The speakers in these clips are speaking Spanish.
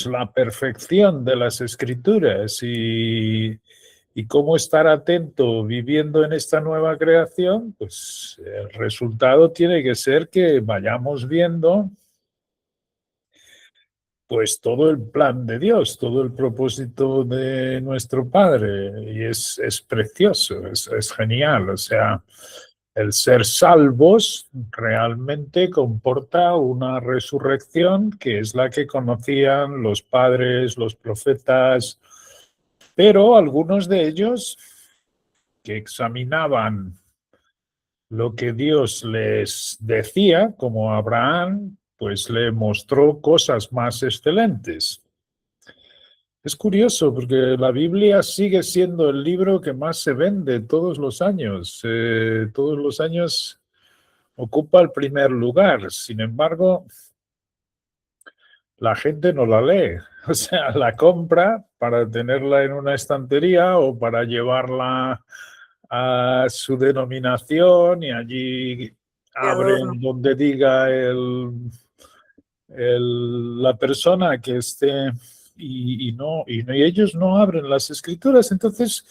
la perfección de las Escrituras y cómo estar atento viviendo en esta nueva creación, pues el resultado tiene que ser que vayamos viendo pues todo el plan de Dios, todo el propósito de nuestro Padre, y es precioso, es genial. O sea, el ser salvos realmente comporta una resurrección que es la que conocían los padres, los profetas, pero algunos de ellos que examinaban lo que Dios les decía, como Abraham, pues le mostró cosas más excelentes. Es curioso porque la Biblia sigue siendo el libro que más se vende todos los años. Todos los años ocupa el primer lugar. Sin embargo, la gente no la lee. O sea, la compra para tenerla en una estantería o para llevarla a su denominación y allí De adorno. abren donde diga la persona que esté y ellos no abren las escrituras. Entonces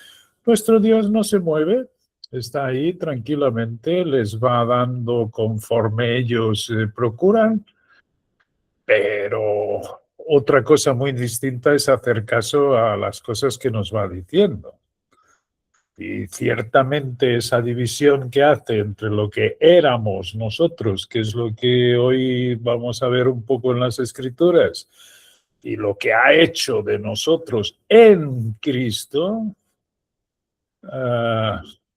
nuestro Dios no se mueve, está ahí tranquilamente, les va dando conforme ellos procuran, pero otra cosa muy distinta es hacer caso a las cosas que nos va diciendo. Y ciertamente esa división que hace entre lo que éramos nosotros, que es lo que hoy vamos a ver un poco en las Escrituras, y lo que ha hecho de nosotros en Cristo,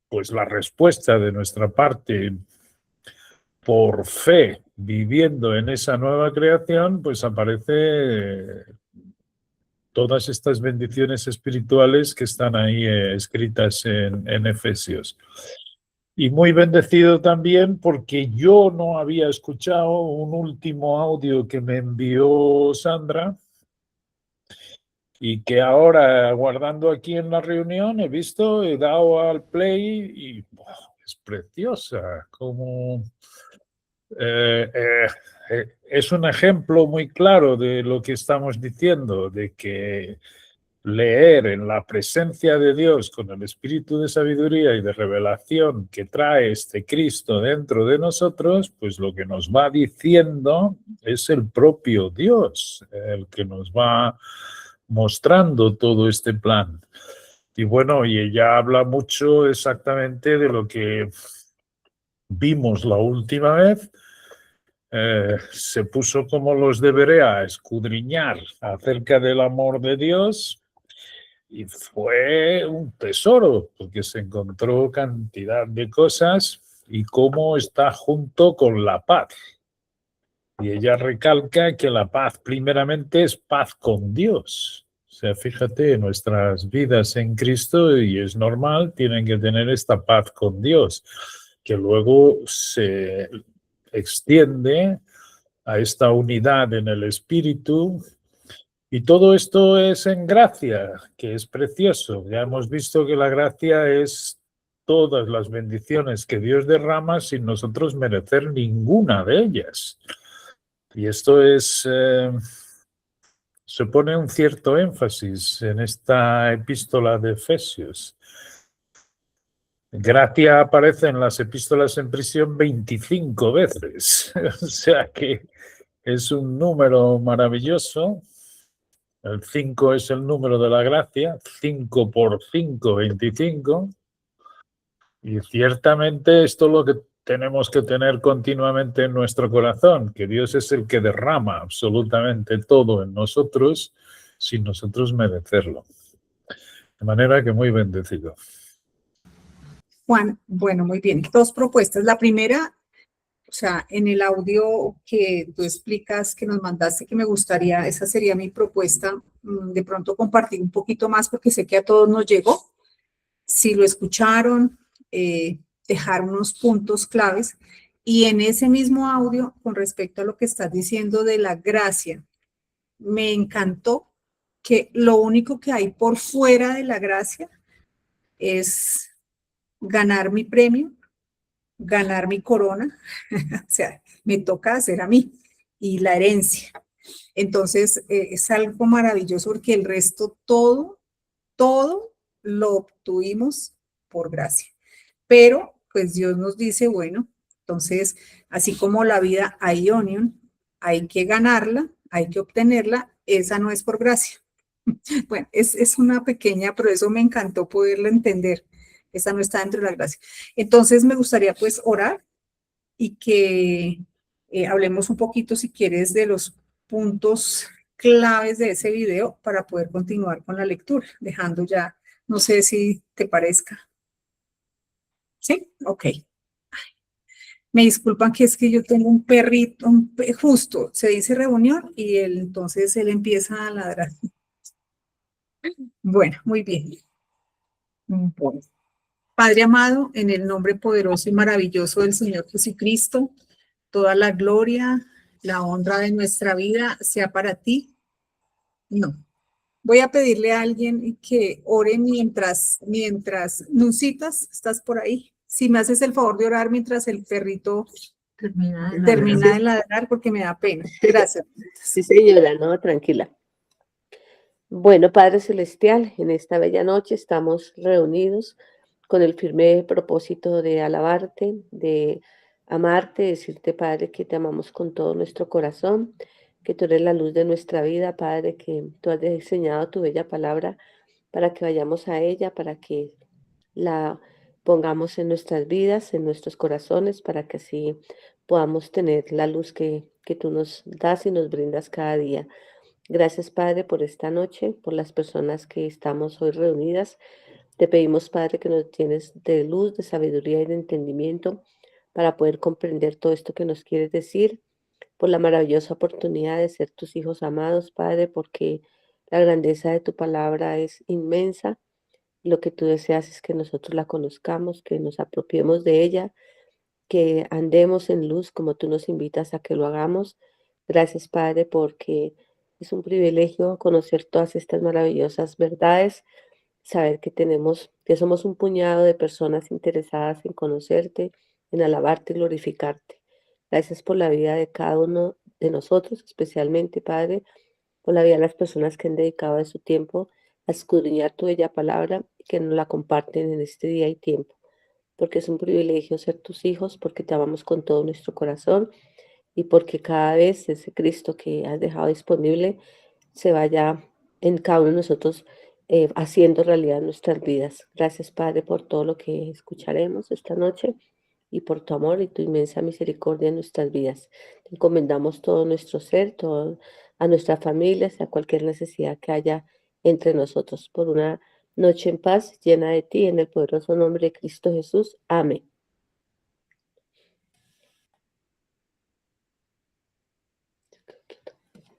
pues la respuesta de nuestra parte por fe, viviendo en esa nueva creación, pues aparece todas estas bendiciones espirituales que están ahí escritas en Efesios. Y muy bendecido también porque yo no había escuchado un último audio que me envió Sandra y que ahora, guardando aquí en la reunión, he visto, he dado al play y es preciosa. Como, es un ejemplo muy claro de lo que estamos diciendo, de que leer en la presencia de Dios con el espíritu de sabiduría y de revelación que trae este Cristo dentro de nosotros, pues lo que nos va diciendo es el propio Dios, el que nos va mostrando todo este plan. Y bueno, y ella habla mucho exactamente de lo que vimos la última vez. Se puso como los de Berea a escudriñar acerca del amor de Dios. Y fue un tesoro, porque se encontró cantidad de cosas y cómo está junto con la paz. Y ella recalca que la paz primeramente es paz con Dios. O sea, fíjate, nuestras vidas en Cristo, y es normal, tienen que tener esta paz con Dios, que luego se extiende a esta unidad en el Espíritu. Y todo esto es en gracia, que es precioso. Ya hemos visto que la gracia es todas las bendiciones que Dios derrama sin nosotros merecer ninguna de ellas. Y esto se pone un cierto énfasis en esta epístola de Efesios. Gracia aparece en las epístolas en prisión 25 veces. O sea que es un número maravilloso. El 5 es el número de la gracia, 5 por 5, 25. Y ciertamente esto es lo que tenemos que tener continuamente en nuestro corazón, que Dios es el que derrama absolutamente todo en nosotros sin nosotros merecerlo. De manera que muy bendecido. Juan, bueno, muy bien. Dos propuestas. La primera, o sea, en el audio que tú explicas, que nos mandaste, que me gustaría, esa sería mi propuesta, de pronto compartir un poquito más, porque sé que a todos nos llegó. Si lo escucharon, dejar unos puntos claves. Y en ese mismo audio, con respecto a lo que estás diciendo de la gracia, me encantó que lo único que hay por fuera de la gracia es ganar mi premio, ganar mi corona, o sea, me toca hacer a mí, y la herencia. Entonces, es algo maravilloso porque el resto, todo lo obtuvimos por gracia. Pero, pues Dios nos dice, bueno, entonces, así como la vida hay onion, hay que ganarla, hay que obtenerla, esa no es por gracia. Bueno, es una pequeña, pero eso me encantó poderlo entender. Esa no está dentro de la gracia. Entonces, me gustaría pues orar y que hablemos un poquito, si quieres, de los puntos claves de ese video para poder continuar con la lectura, dejando ya, no sé si te parezca. ¿Sí? Ok. Me disculpan que es que yo tengo un perrito, justo, se dice reunión y entonces él empieza a ladrar. Bueno, muy bien. Bueno. Padre amado, en el nombre poderoso y maravilloso del Señor Jesucristo, toda la gloria, la honra de nuestra vida sea para ti. No. Voy a pedirle a alguien que ore mientras, Nuncitas, ¿estás por ahí? Si me haces el favor de orar mientras el perrito termina de ladrar, porque me da pena. Gracias. Sí, señora, no, tranquila. Bueno, Padre Celestial, en esta bella noche estamos reunidos con el firme propósito de alabarte, de amarte, decirte, Padre, que te amamos con todo nuestro corazón, que tú eres la luz de nuestra vida, Padre, que tú has diseñado tu bella palabra para que vayamos a ella, para que la pongamos en nuestras vidas, en nuestros corazones, para que así podamos tener la luz que tú nos das y nos brindas cada día. Gracias, Padre, por esta noche, por las personas que estamos hoy reunidas. Te pedimos, Padre, que nos tienes de luz, de sabiduría y de entendimiento para poder comprender todo esto que nos quieres decir, por la maravillosa oportunidad de ser tus hijos amados, Padre, porque la grandeza de tu palabra es inmensa. Lo que tú deseas es que nosotros la conozcamos, que nos apropiemos de ella, que andemos en luz como tú nos invitas a que lo hagamos. Gracias, Padre, porque es un privilegio conocer todas estas maravillosas verdades, saber que somos un puñado de personas interesadas en conocerte, en alabarte y glorificarte. Gracias por la vida de cada uno de nosotros, especialmente, Padre, por la vida de las personas que han dedicado de su tiempo a escudriñar tu bella palabra y que nos la comparten en este día y tiempo, porque es un privilegio ser tus hijos, porque te amamos con todo nuestro corazón y porque cada vez ese Cristo que has dejado disponible se vaya en cada uno de nosotros haciendo realidad nuestras vidas. Gracias, Padre, por todo lo que escucharemos esta noche y por tu amor y tu inmensa misericordia en nuestras vidas. Te encomendamos todo nuestro ser, todo a nuestras familias, a cualquier necesidad que haya entre nosotros, por una noche en paz, llena de ti, en el poderoso nombre de Cristo Jesús. Amén.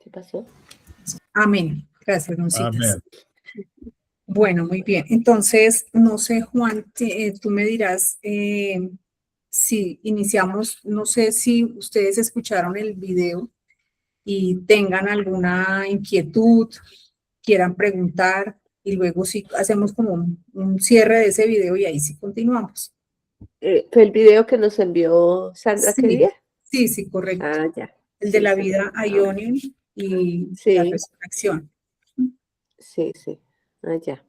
¿Qué pasó? Amén. Gracias, Nuncitas. Amén. Bueno, muy bien. Entonces, no sé, Juan, tú me dirás si iniciamos, no sé si ustedes escucharon el video y tengan alguna inquietud, quieran preguntar, y luego sí hacemos como un cierre de ese video y ahí sí continuamos. ¿Fue el video que nos envió Sandra Sí, Querida? sí, correcto. Ah, ya. El de Sí, la sí. vida Ionian y Sí. la resurrección. Sí, sí. Ah, ya.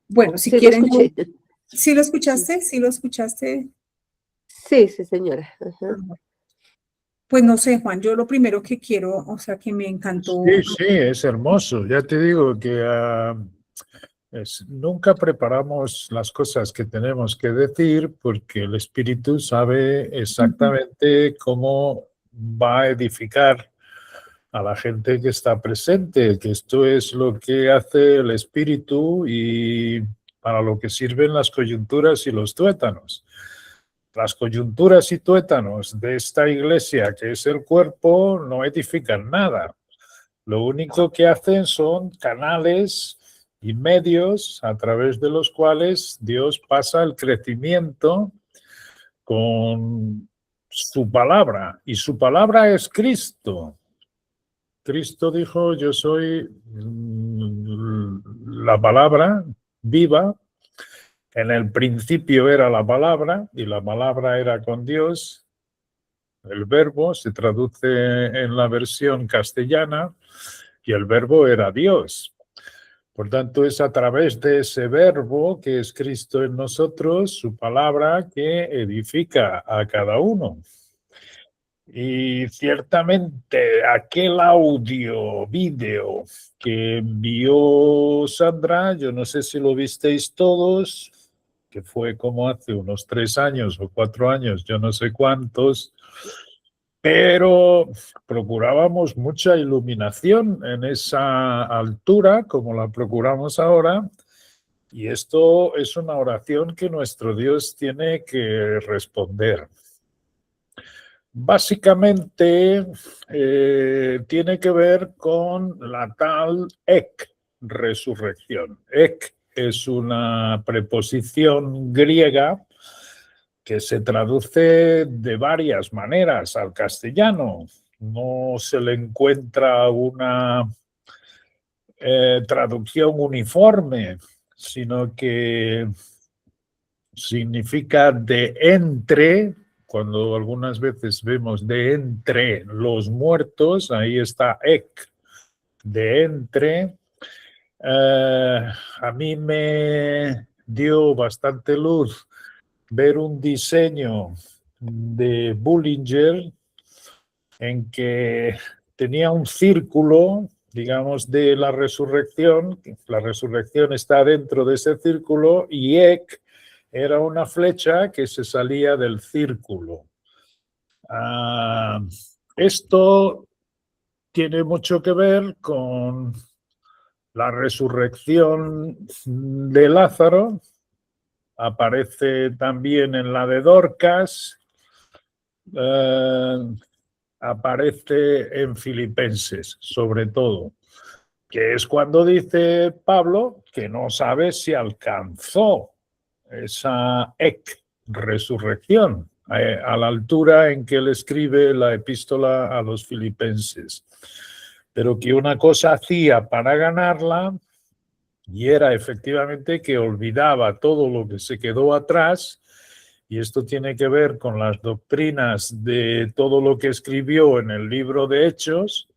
Bueno, si Sí, lo quieren, escuché. ¿sí lo escuchaste? ¿Sí lo escuchaste? Sí, sí, señora. Ajá. Pues no sé, Juan, yo lo primero que quiero, o sea, que me encantó. Sí, es hermoso. Ya te digo que nunca preparamos las cosas que tenemos que decir porque el Espíritu sabe exactamente cómo va a edificar a la gente que está presente, que esto es lo que hace el Espíritu y para lo que sirven las coyunturas y los tuétanos. Las coyunturas y tuétanos de esta iglesia, que es el cuerpo, no edifican nada. Lo único que hacen son canales y medios a través de los cuales Dios pasa el crecimiento con su palabra. Y su palabra es Cristo. Cristo dijo, yo soy la palabra viva. En el principio era la palabra y la palabra era con Dios. El verbo se traduce en la versión castellana y el verbo era Dios. Por tanto, es a través de ese verbo que es Cristo en nosotros, su palabra, que edifica a cada uno. Y ciertamente aquel audio, vídeo que envió Sandra, yo no sé si lo visteis todos, que fue como hace unos 3 años o 4 años, yo no sé cuántos, pero procurábamos mucha iluminación en esa altura, como la procuramos ahora, y esto es una oración que nuestro Dios tiene que responder. Básicamente tiene que ver con la tal ek, resurrección. Ek es una preposición griega que se traduce de varias maneras al castellano. No se le encuentra una traducción uniforme, sino que significa de entre. Cuando algunas veces vemos de entre los muertos, ahí está ek, de entre. A mí me dio bastante luz ver un diseño de Bullinger en que tenía un círculo, digamos, de la resurrección. La resurrección está dentro de ese círculo y ek era una flecha que se salía del círculo. Esto tiene mucho que ver con la resurrección de Lázaro, aparece también en la de Dorcas, aparece en Filipenses, sobre todo, que es cuando dice Pablo que no sabe si alcanzó esa resurrección a la altura en que él escribe la epístola a los filipenses, pero que una cosa hacía para ganarla y era efectivamente que olvidaba todo lo que se quedó atrás, y esto tiene que ver con las doctrinas de todo lo que escribió en el libro de Hechos,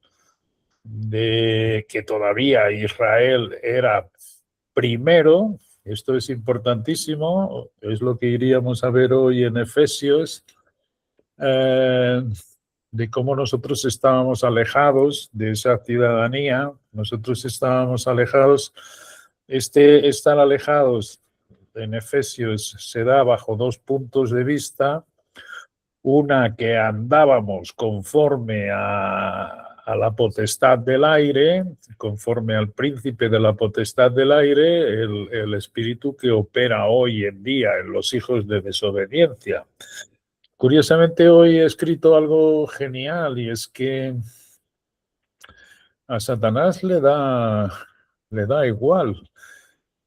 de que todavía Israel era primero. Esto es importantísimo, es lo que iríamos a ver hoy en Efesios, de cómo nosotros estábamos alejados de esa ciudadanía, nosotros estábamos alejados. Estar alejados en Efesios se da bajo 2 puntos de vista. Una, que andábamos conforme a la potestad del aire, conforme al príncipe de la potestad del aire, el espíritu que opera hoy en día en los hijos de desobediencia. Curiosamente, hoy he escrito algo genial, y es que a Satanás le da igual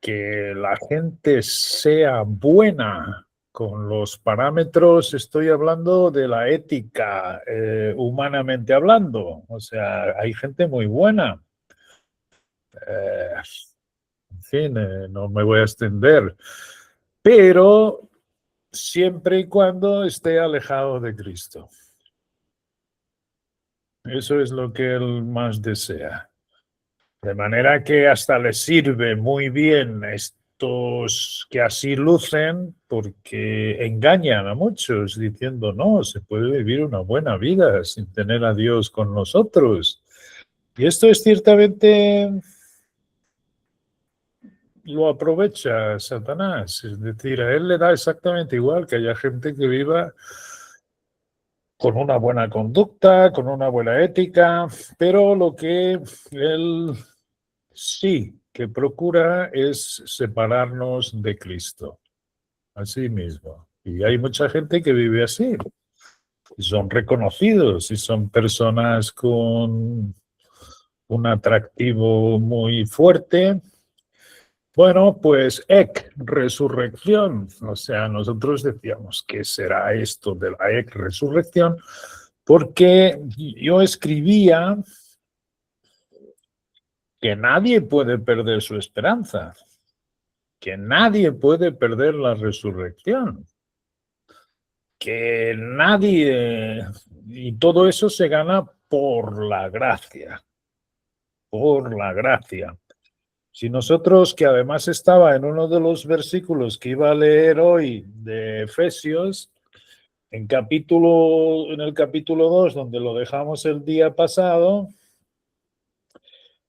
que la gente sea buena con los parámetros. Estoy hablando de la ética, humanamente hablando. O sea, hay gente muy buena. En fin, no me voy a extender, pero siempre y cuando esté alejado de Cristo. Eso es lo que él más desea. De manera que hasta les sirve muy bien estos que así lucen, porque engañan a muchos diciendo, no, se puede vivir una buena vida sin tener a Dios con nosotros. Y esto es ciertamente, lo aprovecha Satanás. Es decir, a él le da exactamente igual que haya gente que viva con una buena conducta, con una buena ética, pero lo que él sí que procura es separarnos de Cristo, así mismo. Y hay mucha gente que vive así. Y son reconocidos y son personas con un atractivo muy fuerte. Bueno, pues resurrección. O sea, nosotros decíamos, ¿qué será esto de la resurrección? Porque yo escribía que nadie puede perder su esperanza, que nadie puede perder la resurrección, que nadie, y todo eso se gana por la gracia. por la gracia. Si nosotros, que además estaba en uno de los versículos que iba a leer hoy de Efesios, en el capítulo 2, donde lo dejamos el día pasado,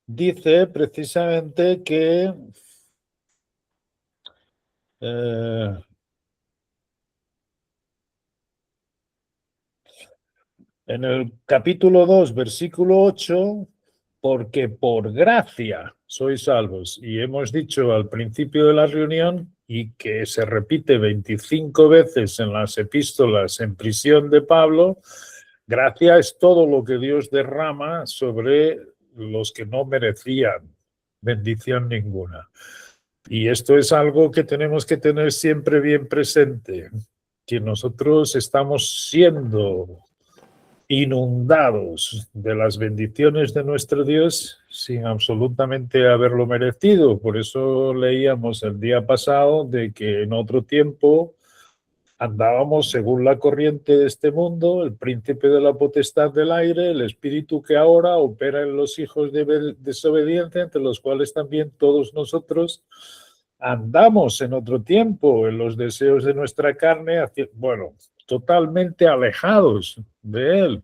dice precisamente que en el capítulo 2, versículo 8, porque por gracia sois salvos. Y hemos dicho al principio de la reunión, y que se repite 25 veces en las epístolas en prisión de Pablo, gracia es todo lo que Dios derrama sobre los que no merecían bendición ninguna. Y esto es algo que tenemos que tener siempre bien presente, que nosotros estamos siendo inundados de las bendiciones de nuestro Dios sin absolutamente haberlo merecido. Por eso leíamos el día pasado de que en otro tiempo andábamos según la corriente de este mundo, el príncipe de la potestad del aire, el espíritu que ahora opera en los hijos de desobediencia, entre los cuales también todos nosotros andamos en otro tiempo, en los deseos de nuestra carne, bueno, totalmente alejados de él.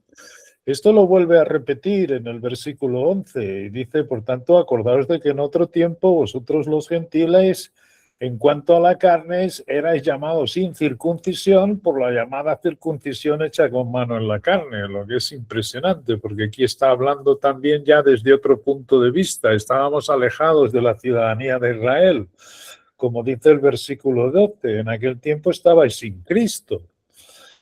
Esto lo vuelve a repetir en el versículo 11 y dice, por tanto, acordaos de que en otro tiempo vosotros los gentiles, en cuanto a la carne, erais llamados sin circuncisión por la llamada circuncisión hecha con mano en la carne, lo que es impresionante, porque aquí está hablando también ya desde otro punto de vista. Estábamos alejados de la ciudadanía de Israel. Como dice el versículo 12, en aquel tiempo estabais sin Cristo,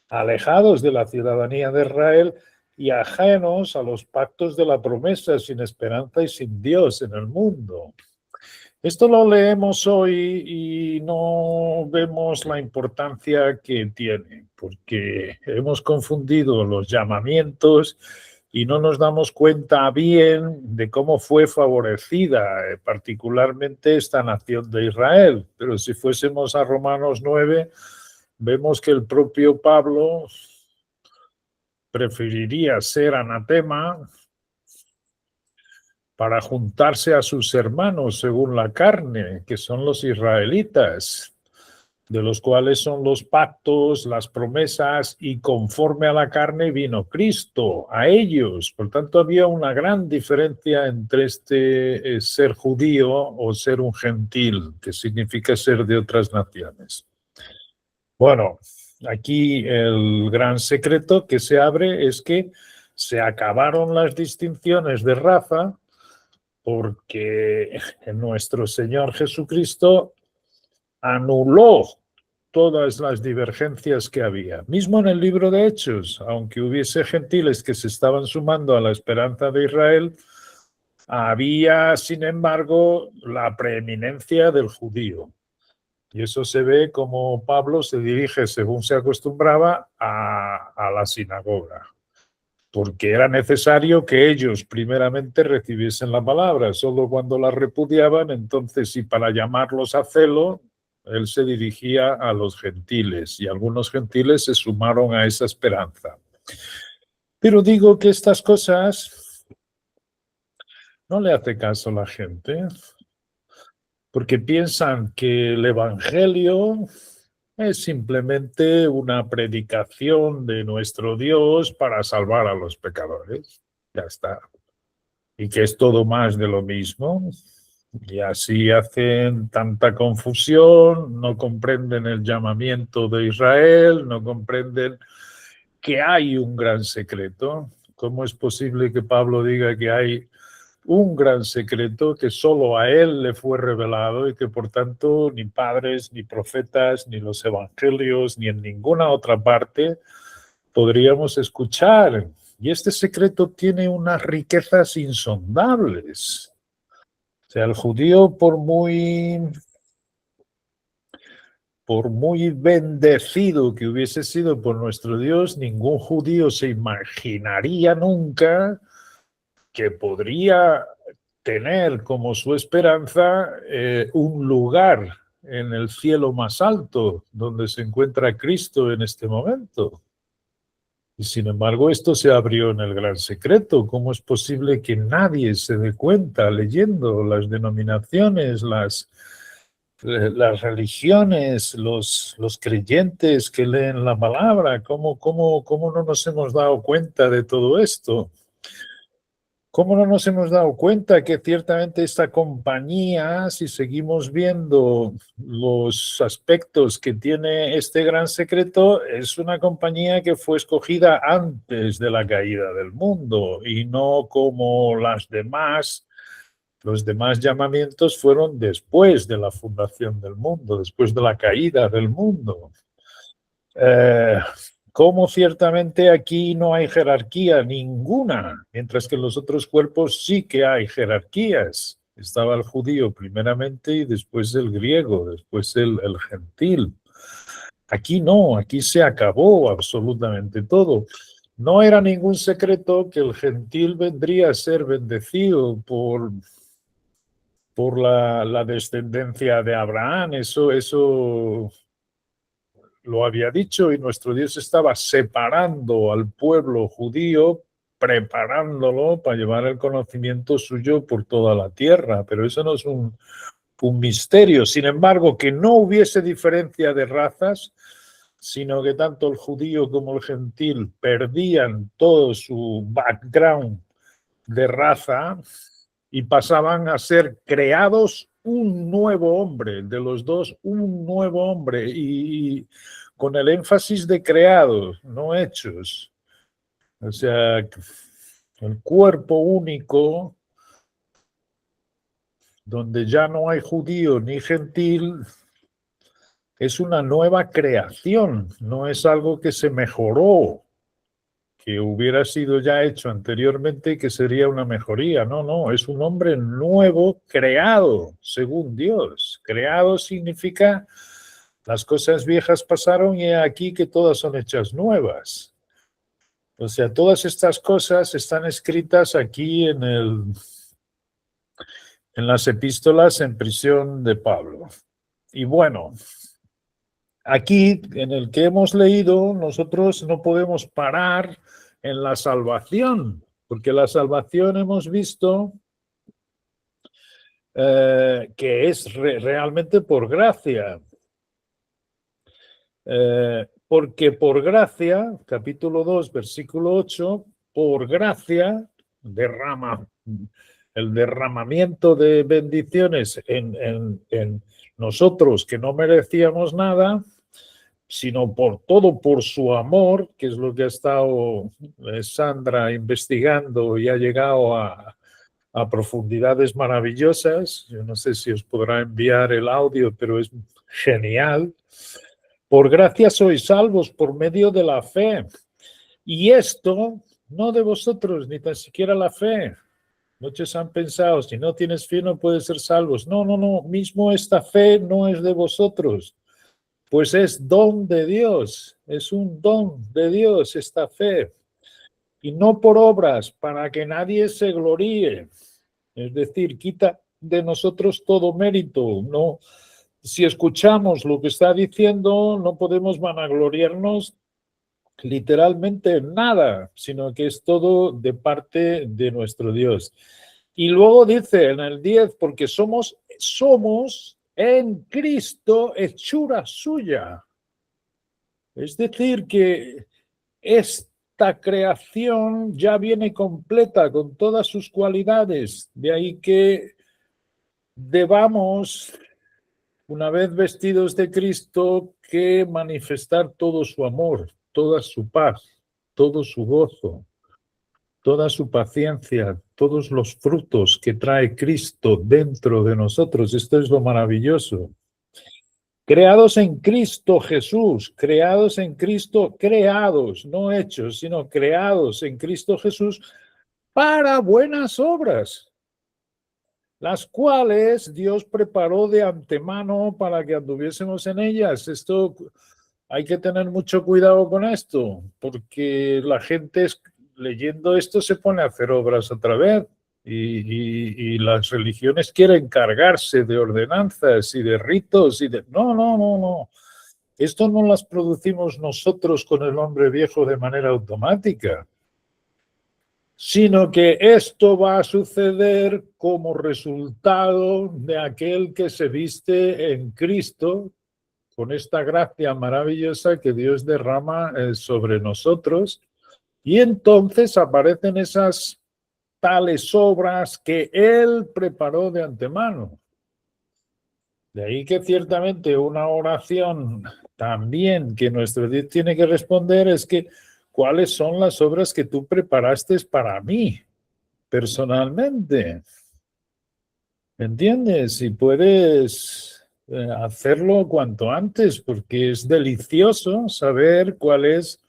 alejados de la ciudadanía de Israel y ajenos a los pactos de la promesa, sin esperanza y sin Dios en el mundo. Esto lo leemos hoy y no vemos la importancia que tiene, porque hemos confundido los llamamientos y no nos damos cuenta bien de cómo fue favorecida particularmente esta nación de Israel. Pero si fuésemos a Romanos 9, vemos que el propio Pablo preferiría ser anatema para juntarse a sus hermanos según la carne, que son los israelitas, de los cuales son los pactos, las promesas, y conforme a la carne vino Cristo, a ellos. Por tanto, había una gran diferencia entre este ser judío o ser un gentil, que significa ser de otras naciones. Bueno, aquí el gran secreto que se abre es que se acabaron las distinciones de raza, porque nuestro Señor Jesucristo anuló todas las divergencias que había. Mismo en el libro de Hechos, aunque hubiese gentiles que se estaban sumando a la esperanza de Israel, había, sin embargo, la preeminencia del judío. Y eso se ve como Pablo se dirige, según se acostumbraba, a la sinagoga, porque era necesario que ellos primeramente recibiesen la palabra. Solo cuando la repudiaban, entonces, y para llamarlos a celo, él se dirigía a los gentiles, y algunos gentiles se sumaron a esa esperanza. Pero digo que estas cosas no le hace caso a la gente, porque piensan que el evangelio es simplemente una predicación de nuestro Dios para salvar a los pecadores. Ya está. Y que es todo más de lo mismo. Y así hacen tanta confusión, no comprenden el llamamiento de Israel, no comprenden que hay un gran secreto. ¿Cómo es posible que Pablo diga que hay un gran secreto que solo a él le fue revelado y que por tanto ni padres, ni profetas, ni los evangelios, ni en ninguna otra parte podríamos escuchar? Y este secreto tiene unas riquezas insondables. O sea, el judío, por muy bendecido que hubiese sido por nuestro Dios, ningún judío se imaginaría nunca que podría tener como su esperanza un lugar en el cielo más alto, donde se encuentra Cristo en este momento. Y sin embargo, esto se abrió en el gran secreto. ¿Cómo es posible que nadie se dé cuenta leyendo las denominaciones, las religiones, los creyentes que leen la palabra? ¿Cómo no nos hemos dado cuenta de todo esto? ¿Cómo no nos hemos dado cuenta que ciertamente esta compañía, si seguimos viendo los aspectos que tiene este gran secreto, es una compañía que fue escogida antes de la caída del mundo y no como las demás? Los demás llamamientos fueron después de la fundación del mundo, después de la caída del mundo. Como ciertamente aquí no hay jerarquía ninguna, mientras que en los otros cuerpos sí que hay jerarquías. Estaba el judío primeramente y después el griego, después el gentil. Aquí no, aquí se acabó absolutamente todo. No era ningún secreto que el gentil vendría a ser bendecido por la descendencia de Abraham. Eso lo había dicho, y nuestro Dios estaba separando al pueblo judío, preparándolo para llevar el conocimiento suyo por toda la tierra. Pero eso no es un misterio. Sin embargo, que no hubiese diferencia de razas, sino que tanto el judío como el gentil perdían todo su background de raza y pasaban a ser creados un nuevo hombre, de los dos un nuevo hombre, y con el énfasis de creados, no hechos. O sea, el cuerpo único, donde ya no hay judío ni gentil, es una nueva creación, no es algo que se mejoró, que hubiera sido ya hecho anteriormente y que sería una mejoría. No, es un hombre nuevo, creado según Dios. Creado significa las cosas viejas pasaron y aquí que todas son hechas nuevas. O sea, todas estas cosas están escritas aquí en las epístolas en prisión de Pablo. Y bueno, aquí en el que hemos leído, nosotros no podemos parar en la salvación, porque la salvación hemos visto que es realmente por gracia. Porque por gracia, capítulo 2, versículo 8, por gracia, el derramamiento de bendiciones en nosotros que no merecíamos nada, sino por todo por su amor, que es lo que ha estado Sandra investigando y ha llegado a profundidades maravillosas. Yo no sé si os podrá enviar el audio, pero es genial. Por gracia sois salvos por medio de la fe. Y esto no de vosotros, ni tan siquiera la fe. Muchos han pensado, si no tienes fe no puedes ser salvos. No, mismo esta fe no es de vosotros. Pues es don de Dios, es un don de Dios esta fe. Y no por obras, para que nadie se gloríe. Es decir, quita de nosotros todo mérito. No, si escuchamos lo que está diciendo, no podemos vanagloriarnos literalmente nada, sino que es todo de parte de nuestro Dios. Y luego dice en el 10, porque somos en Cristo hechura suya. Es decir, que esta creación ya viene completa con todas sus cualidades. De ahí que debamos, una vez vestidos de Cristo, que manifestar todo su amor, toda su paz, todo su gozo, toda su paciencia, todos los frutos que trae Cristo dentro de nosotros. Esto es lo maravilloso. Creados en Cristo Jesús, creados en Cristo, creados, no hechos, sino creados en Cristo Jesús para buenas obras, las cuales Dios preparó de antemano para que anduviésemos en ellas. Esto hay que tener mucho cuidado con esto, porque la gente leyendo esto se pone a hacer obras otra vez. Y las religiones quieren cargarse de ordenanzas y de ritos y de... No. Esto no las producimos nosotros con el hombre viejo de manera automática, sino que esto va a suceder como resultado de aquel que se viste en Cristo con esta gracia maravillosa que Dios derrama sobre nosotros, y entonces aparecen esas tales obras que Él preparó de antemano. De ahí que ciertamente una oración también que nuestro Dios tiene que responder es que ¿cuáles son las obras que tú preparaste para mí personalmente? ¿Entiendes? Si puedes hacerlo cuanto antes, porque es delicioso saber cuál es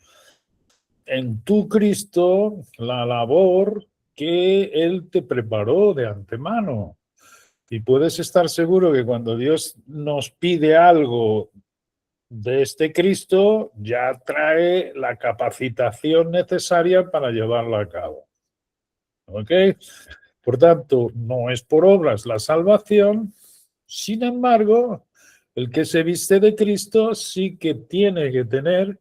en tu Cristo la labor que Él te preparó de antemano. Y puedes estar seguro que cuando Dios nos pide algo de este Cristo, ya trae la capacitación necesaria para llevarlo a cabo. ¿Ok? Por tanto, no es por obras la salvación. Sin embargo, el que se viste de Cristo sí que tiene que tener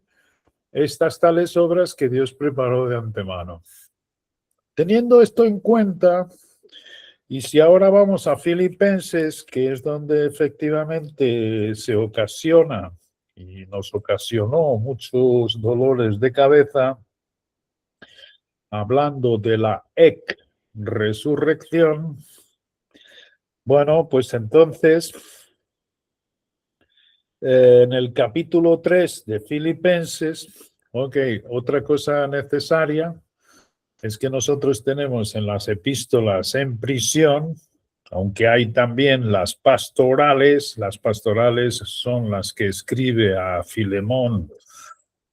estas tales obras que Dios preparó de antemano. Teniendo esto en cuenta, y si ahora vamos a Filipenses, que es donde efectivamente se ocasiona y nos ocasionó muchos dolores de cabeza, hablando de la resurrección, bueno, pues entonces en el capítulo 3 de Filipenses, otra cosa necesaria es que nosotros tenemos en las epístolas en prisión, aunque hay también las pastorales son las que escribe a Filemón,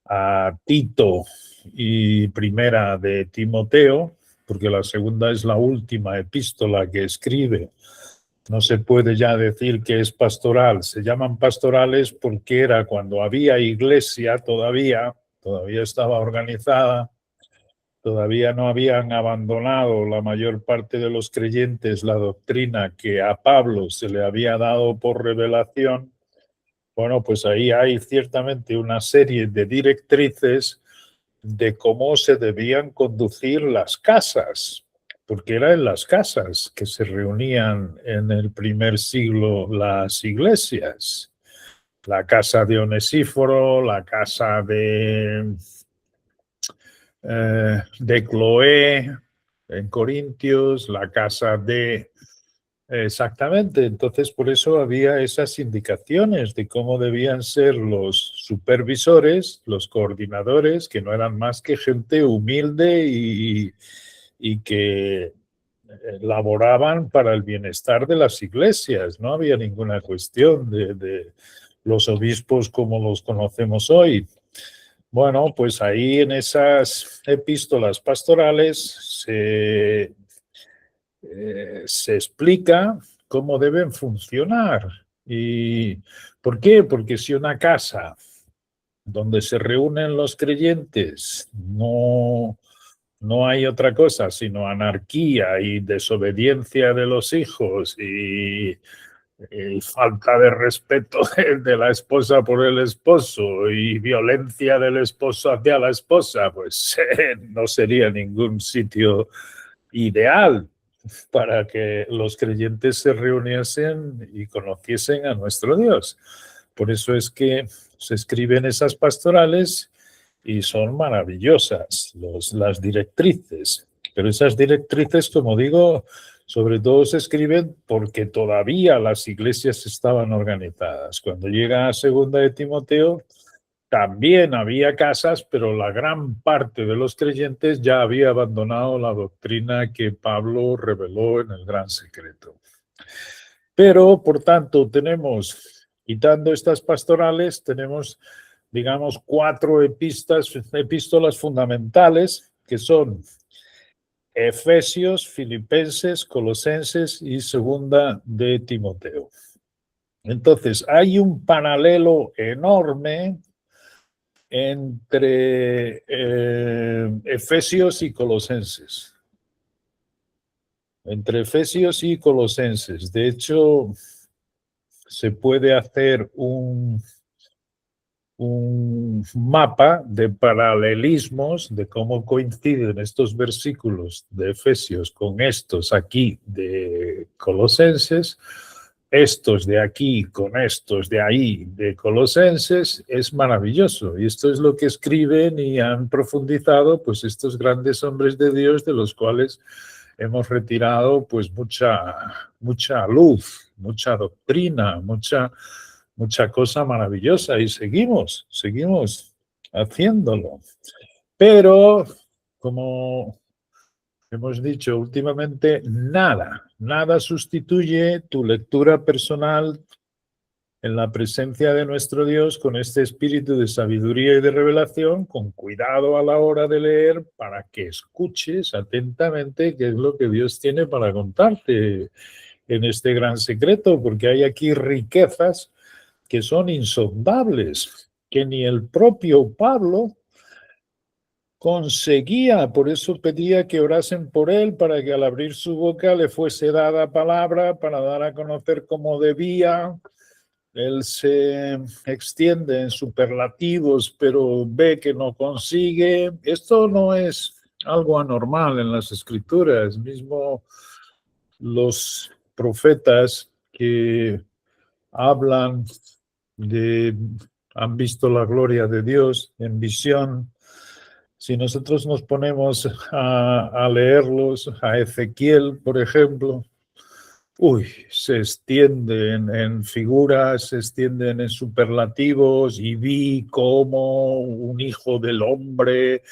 a Tito y primera de Timoteo, porque la segunda es la última epístola que escribe. No se puede ya decir que es pastoral, se llaman pastorales porque era cuando había iglesia todavía estaba organizada, todavía no habían abandonado la mayor parte de los creyentes la doctrina que a Pablo se le había dado por revelación. Bueno, pues ahí hay ciertamente una serie de directrices de cómo se debían conducir las casas, porque era en las casas que se reunían en el primer siglo las iglesias. La casa de Onesíforo, la casa de Cloé en Corintios, la casa de... Exactamente, entonces por eso había esas indicaciones de cómo debían ser los supervisores, los coordinadores, que no eran más que gente humilde y que laboraban para el bienestar de las iglesias. No había ninguna cuestión de los obispos como los conocemos hoy. Bueno, pues ahí en esas epístolas pastorales se explica cómo deben funcionar. ¿Y por qué? Porque si una casa donde se reúnen los creyentes no hay otra cosa sino anarquía y desobediencia de los hijos y falta de respeto de la esposa por el esposo y violencia del esposo hacia la esposa, pues no sería ningún sitio ideal para que los creyentes se reuniesen y conociesen a nuestro Dios. Por eso es que se escriben esas pastorales y son maravillosas las directrices. Pero esas directrices, como digo, sobre todo se escriben porque todavía las iglesias estaban organizadas. Cuando llega a segunda de Timoteo, también había casas, pero la gran parte de los creyentes ya había abandonado la doctrina que Pablo reveló en el gran secreto. Pero, por tanto, quitando estas pastorales, tenemos, digamos, 4 epístolas fundamentales, que son Efesios, Filipenses, Colosenses y segunda de Timoteo. Entonces, hay un paralelo enorme entre Efesios y Colosenses. Entre Efesios y Colosenses. De hecho, se puede hacer un un mapa de paralelismos de cómo coinciden estos versículos de Efesios con estos aquí de Colosenses, estos de aquí con estos de ahí de Colosenses. Es maravilloso, y esto es lo que escriben y han profundizado pues estos grandes hombres de Dios, de los cuales hemos retirado pues mucha luz, mucha doctrina, mucha cosa maravillosa, y seguimos haciéndolo. Pero, como hemos dicho últimamente, nada sustituye tu lectura personal en la presencia de nuestro Dios, con este espíritu de sabiduría y de revelación, con cuidado a la hora de leer, para que escuches atentamente qué es lo que Dios tiene para contarte en este gran secreto, porque hay aquí riquezas que son insondables, que ni el propio Pablo conseguía. Por eso pedía que orasen por él, para que al abrir su boca le fuese dada palabra para dar a conocer cómo debía. Él se extiende en superlativos, pero ve que no consigue. Esto no es algo anormal en las Escrituras. Mismo los profetas que hablan han visto la gloria de Dios en visión. Si nosotros nos ponemos a leerlos, a Ezequiel, por ejemplo, se extienden en figuras, se extienden en superlativos, y vi como un hijo del hombre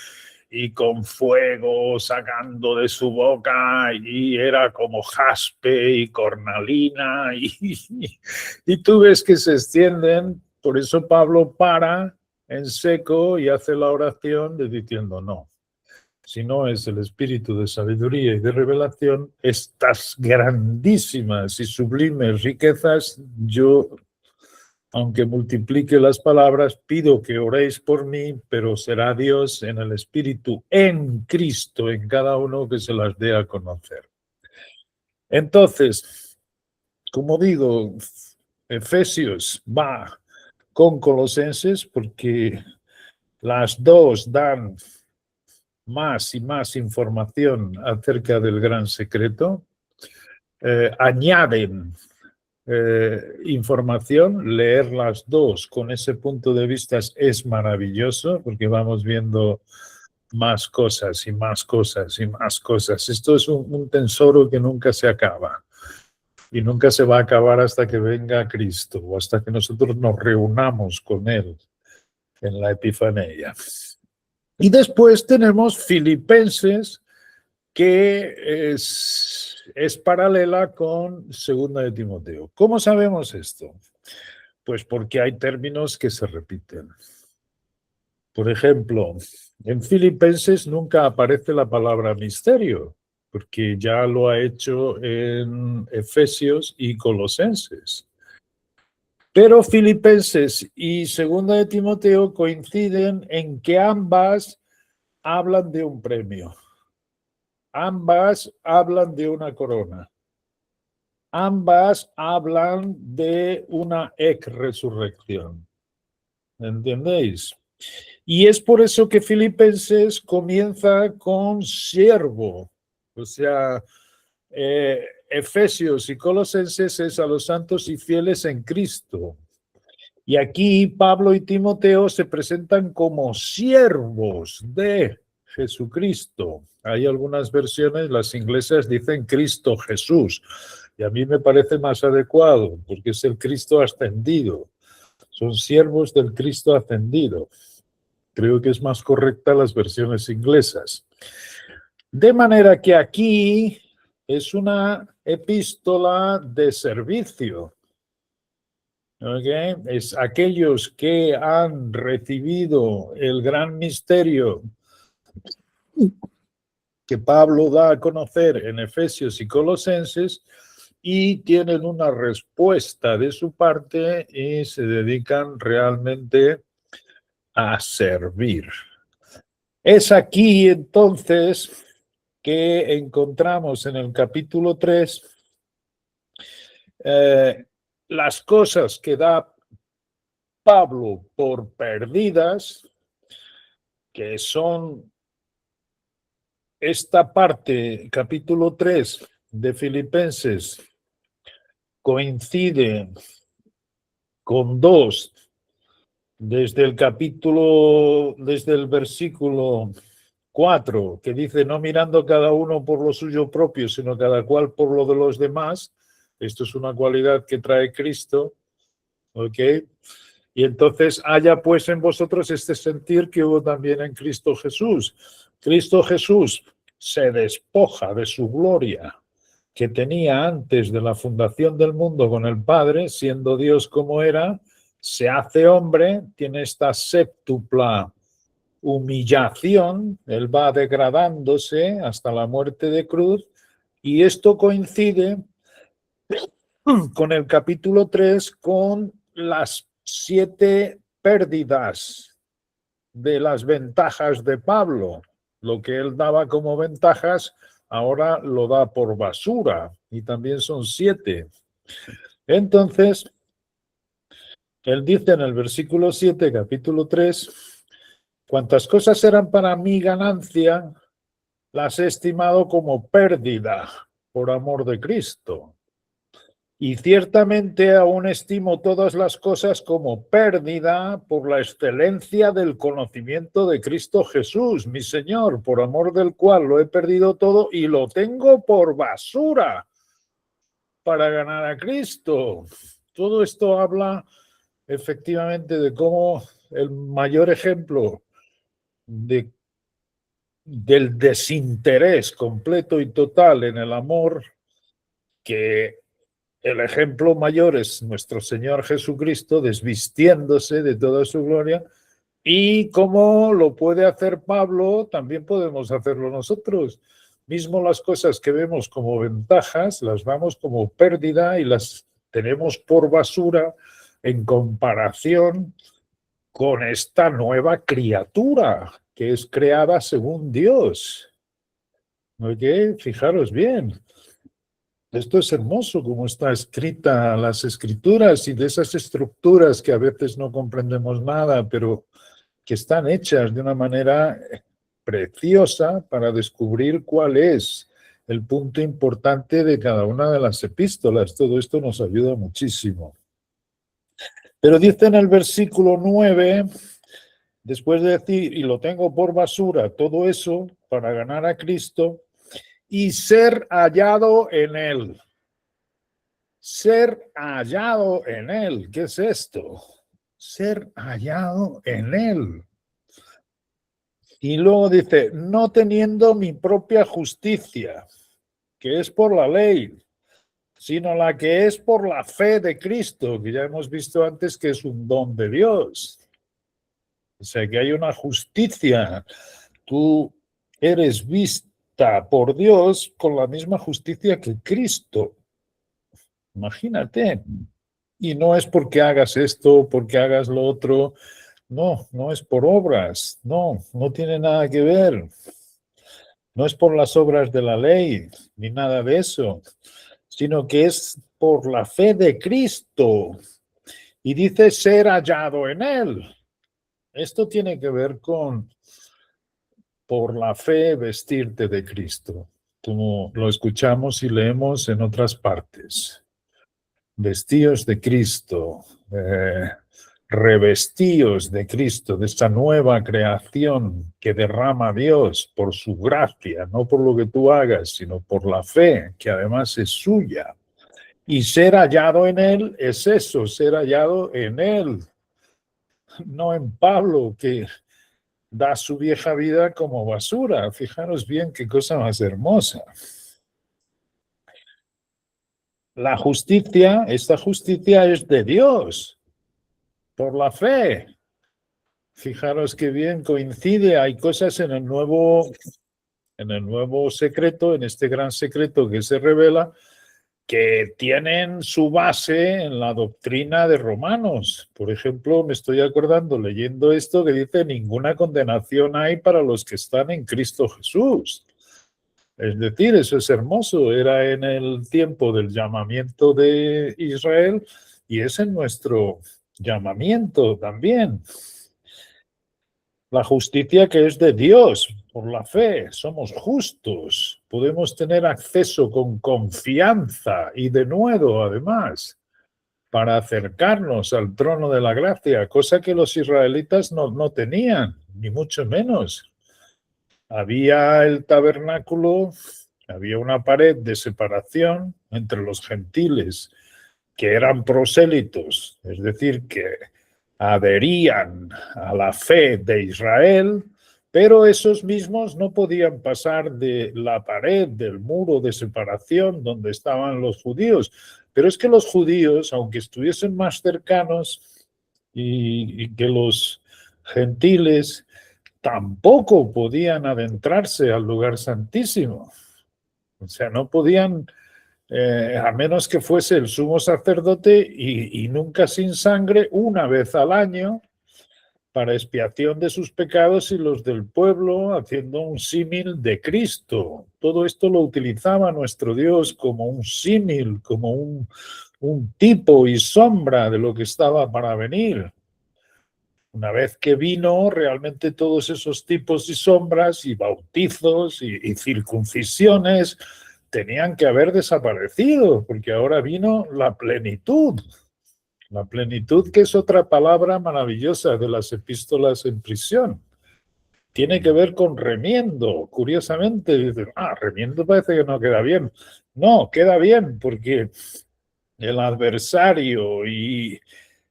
y con fuego sacando de su boca, y era como jaspe y cornalina, y tú ves que se extienden. Por eso Pablo para en seco y hace la oración diciendo: no, si no es el espíritu de sabiduría y de revelación, estas grandísimas y sublimes riquezas, yo, aunque multiplique las palabras, pido que oréis por mí, pero será Dios en el Espíritu, en Cristo, en cada uno, que se las dé a conocer. Entonces, como digo, Efesios va con Colosenses, porque las dos dan más y más información acerca del gran secreto, añaden información. Leer las dos con ese punto de vista es maravilloso, porque vamos viendo más cosas y más cosas y más cosas. Esto es un tesoro que nunca se acaba, y nunca se va a acabar hasta que venga Cristo, o hasta que nosotros nos reunamos con Él en la Epifanía. Y después tenemos Filipenses, que es paralela con Segunda de Timoteo. ¿Cómo sabemos esto? Pues porque hay términos que se repiten. Por ejemplo, en Filipenses nunca aparece la palabra misterio, porque ya lo ha hecho en Efesios y Colosenses. Pero Filipenses y Segunda de Timoteo coinciden en que ambas hablan de un premio. Ambas hablan de una corona. Ambas hablan de una resurrección. ¿Entendéis? Y es por eso que Filipenses comienza con siervo. O sea, Efesios y Colosenses es a los santos y fieles en Cristo. Y aquí Pablo y Timoteo se presentan como siervos de Jesucristo. Hay algunas versiones, las inglesas dicen Cristo Jesús, y a mí me parece más adecuado, porque es el Cristo ascendido. Son siervos del Cristo ascendido. Creo que es más correcta las versiones inglesas. De manera que aquí es una epístola de servicio. Okay. Es aquellos que han recibido el gran misterio que Pablo da a conocer en Efesios y Colosenses, y tienen una respuesta de su parte y se dedican realmente a servir. Es aquí entonces que encontramos en el capítulo 3 las cosas que da Pablo por perdidas, que son esta parte, capítulo 3 de Filipenses, coincide con 2 desde el versículo 4, que dice, no mirando cada uno por lo suyo propio, sino cada cual por lo de los demás. Esto es una cualidad que trae Cristo, ¿ok? Y entonces haya pues en vosotros este sentir que hubo también en Cristo Jesús. Cristo Jesús se despoja de su gloria que tenía antes de la fundación del mundo con el Padre, siendo Dios como era, se hace hombre, tiene esta séptupla humillación, él va degradándose hasta la muerte de cruz, y esto coincide con el capítulo 3, con las 7 pérdidas de las ventajas de Pablo. Lo que él daba como ventajas, ahora lo da por basura, y también son 7. Entonces, él dice en el versículo 7, capítulo 3, cuantas cosas eran para mí ganancia, las he estimado como pérdida por amor de Cristo. Y ciertamente aún estimo todas las cosas como pérdida por la excelencia del conocimiento de Cristo Jesús, mi Señor, por amor del cual lo he perdido todo y lo tengo por basura para ganar a Cristo. Todo esto habla efectivamente de cómo el mayor ejemplo del desinterés completo y total en el amor, que el ejemplo mayor es nuestro Señor Jesucristo desvistiéndose de toda su gloria, y como lo puede hacer Pablo, también podemos hacerlo nosotros. Mismo las cosas que vemos como ventajas, las damos como pérdida y las tenemos por basura en comparación con esta nueva criatura que es creada según Dios. Oye, fijaros bien. Esto es hermoso, como está escrita las escrituras y de esas estructuras que a veces no comprendemos nada, pero que están hechas de una manera preciosa para descubrir cuál es el punto importante de cada una de las epístolas. Todo esto nos ayuda muchísimo. Pero dice en el versículo 9, después de decir, y lo tengo por basura, todo eso para ganar a Cristo y ser hallado en él. Ser hallado en él. ¿Qué es esto? Ser hallado en él. Y luego dice, no teniendo mi propia justicia, que es por la ley, sino la que es por la fe de Cristo, que ya hemos visto antes que es un don de Dios. O sea, que hay una justicia. Tú eres vista por Dios con la misma justicia que Cristo. Imagínate. Y no es porque hagas esto, porque hagas lo otro. No, no es por obras. No, no tiene nada que ver. No es por las obras de la ley, ni nada de eso, sino que es por la fe de Cristo. Y dice ser hallado en él. Esto tiene que ver con, por la fe, vestirte de Cristo, como lo escuchamos y leemos en otras partes. Vestíos de Cristo, revestíos de Cristo, de esta nueva creación que derrama Dios por su gracia, no por lo que tú hagas, sino por la fe, que además es suya. Y ser hallado en él es eso, ser hallado en él, no en Pablo, que da su vieja vida como basura. Fijaros bien qué cosa más hermosa. La justicia, esta justicia es de Dios, por la fe. Fijaros qué bien coincide, hay cosas en el nuevo secreto, en este gran secreto que se revela, que tienen su base en la doctrina de Romanos. Por ejemplo, me estoy acordando leyendo esto que dice, ninguna condenación hay para los que están en Cristo Jesús. Es decir, eso es hermoso, era en el tiempo del llamamiento de Israel y es en nuestro llamamiento también. La justicia que es de Dios por la fe, somos justos, podemos tener acceso con confianza y de nuevo, además, para acercarnos al trono de la gracia, cosa que los israelitas no tenían, ni mucho menos. Había el tabernáculo, había una pared de separación entre los gentiles que eran prosélitos, es decir, que adherían a la fe de Israel, pero esos mismos no podían pasar de la pared, del muro de separación donde estaban los judíos. Pero es que los judíos, aunque estuviesen más cercanos y que los gentiles, tampoco podían adentrarse al lugar santísimo. O sea, no podían, a menos que fuese el sumo sacerdote y nunca sin sangre, una vez al año, para expiación de sus pecados y los del pueblo, haciendo un símil de Cristo. Todo esto lo utilizaba nuestro Dios como un símil, como un tipo y sombra de lo que estaba para venir. Una vez que vino, realmente todos esos tipos y sombras y bautizos y circuncisiones tenían que haber desaparecido, porque ahora vino la plenitud. La plenitud, que es otra palabra maravillosa de las epístolas en prisión. Tiene que ver con remiendo. Curiosamente, dicen, remiendo parece que no queda bien. No, queda bien, porque el adversario y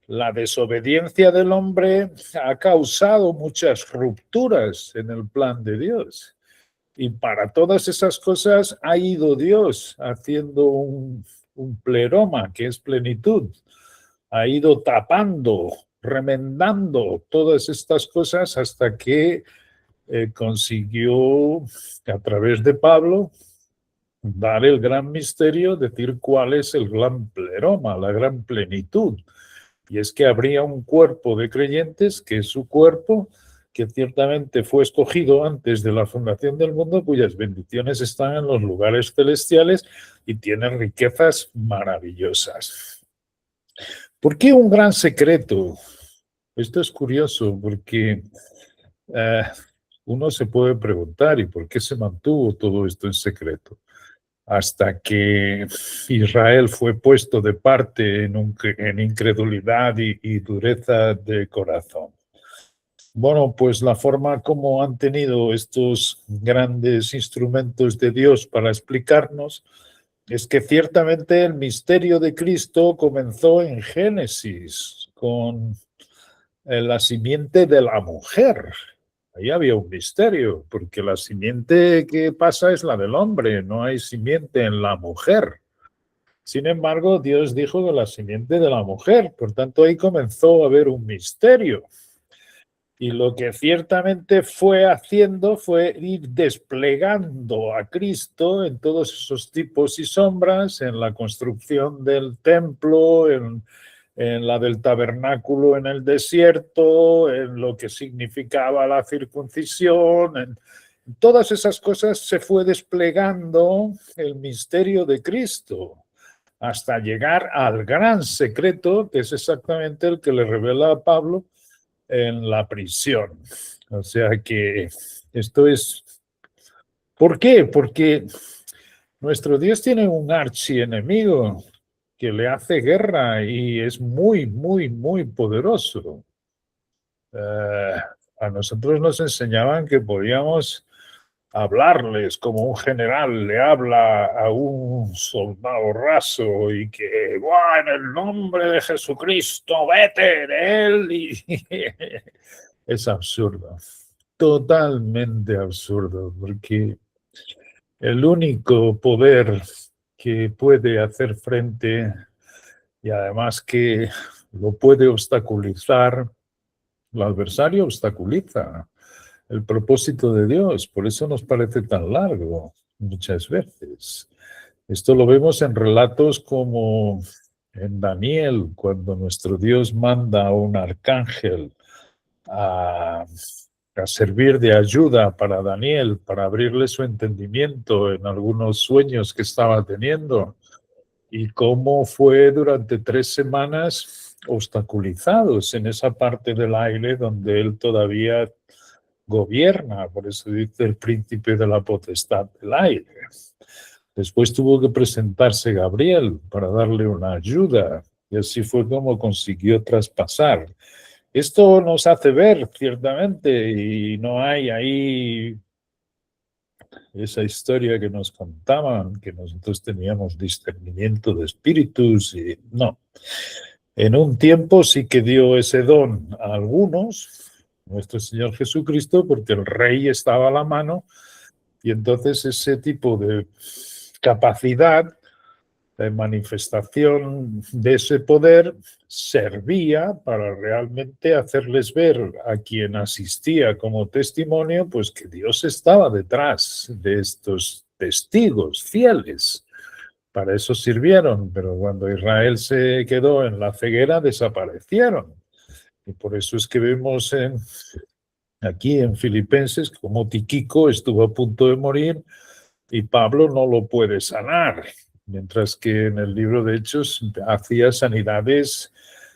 la desobediencia del hombre ha causado muchas rupturas en el plan de Dios. Y para todas esas cosas ha ido Dios haciendo un pleroma, que es plenitud. Ha ido tapando, remendando todas estas cosas hasta que consiguió, a través de Pablo, dar el gran misterio, decir cuál es el gran pleroma, la gran plenitud. Y es que habría un cuerpo de creyentes, que es su cuerpo, que ciertamente fue escogido antes de la fundación del mundo, cuyas bendiciones están en los lugares celestiales y tienen riquezas maravillosas. ¿Por qué un gran secreto? Esto es curioso porque uno se puede preguntar, ¿y por qué se mantuvo todo esto en secreto? Hasta que Israel fue puesto de parte en incredulidad y dureza de corazón. Bueno, pues la forma como han tenido estos grandes instrumentos de Dios para explicarnos es que ciertamente el misterio de Cristo comenzó en Génesis con la simiente de la mujer. Ahí había un misterio, porque la simiente que pasa es la del hombre, no hay simiente en la mujer. Sin embargo, Dios dijo de la simiente de la mujer, por tanto ahí comenzó a haber un misterio. Y lo que ciertamente fue haciendo fue ir desplegando a Cristo en todos esos tipos y sombras, en la construcción del templo, en la del tabernáculo en el desierto, en lo que significaba la circuncisión, en todas esas cosas se fue desplegando el misterio de Cristo hasta llegar al gran secreto, que es exactamente el que le revela a Pablo en la prisión. O sea que esto es... ¿Por qué? Porque nuestro Dios tiene un archienemigo que le hace guerra y es muy, muy, muy poderoso. A nosotros nos enseñaban que podíamos hablarles como un general le habla a un soldado raso y que, en el nombre de Jesucristo, vete de él. Y es absurdo, totalmente absurdo, porque el único poder que puede hacer frente y además que lo puede obstaculizar, el adversario obstaculiza el propósito de Dios, por eso nos parece tan largo muchas veces. Esto lo vemos en relatos como en Daniel, cuando nuestro Dios manda a un arcángel a servir de ayuda para Daniel, para abrirle su entendimiento en algunos sueños que estaba teniendo, y cómo fue durante 3 semanas obstaculizados en esa parte del aire donde él todavía gobierna, por eso dice el príncipe de la potestad del aire. Después tuvo que presentarse Gabriel para darle una ayuda, y así fue como consiguió traspasar. Esto nos hace ver, ciertamente, y no hay ahí esa historia que nos contaban, que nosotros teníamos discernimiento de espíritus, y no. En un tiempo sí que dio ese don a algunos, nuestro Señor Jesucristo, porque el rey estaba a la mano, y entonces ese tipo de capacidad de manifestación de ese poder servía para realmente hacerles ver a quien asistía como testimonio, pues que Dios estaba detrás de estos testigos fieles. Para eso sirvieron, pero cuando Israel se quedó en la ceguera, desaparecieron. Y por eso es que vemos aquí en Filipenses como Tíquico estuvo a punto de morir y Pablo no lo puede sanar, mientras que en el libro de Hechos hacía sanidades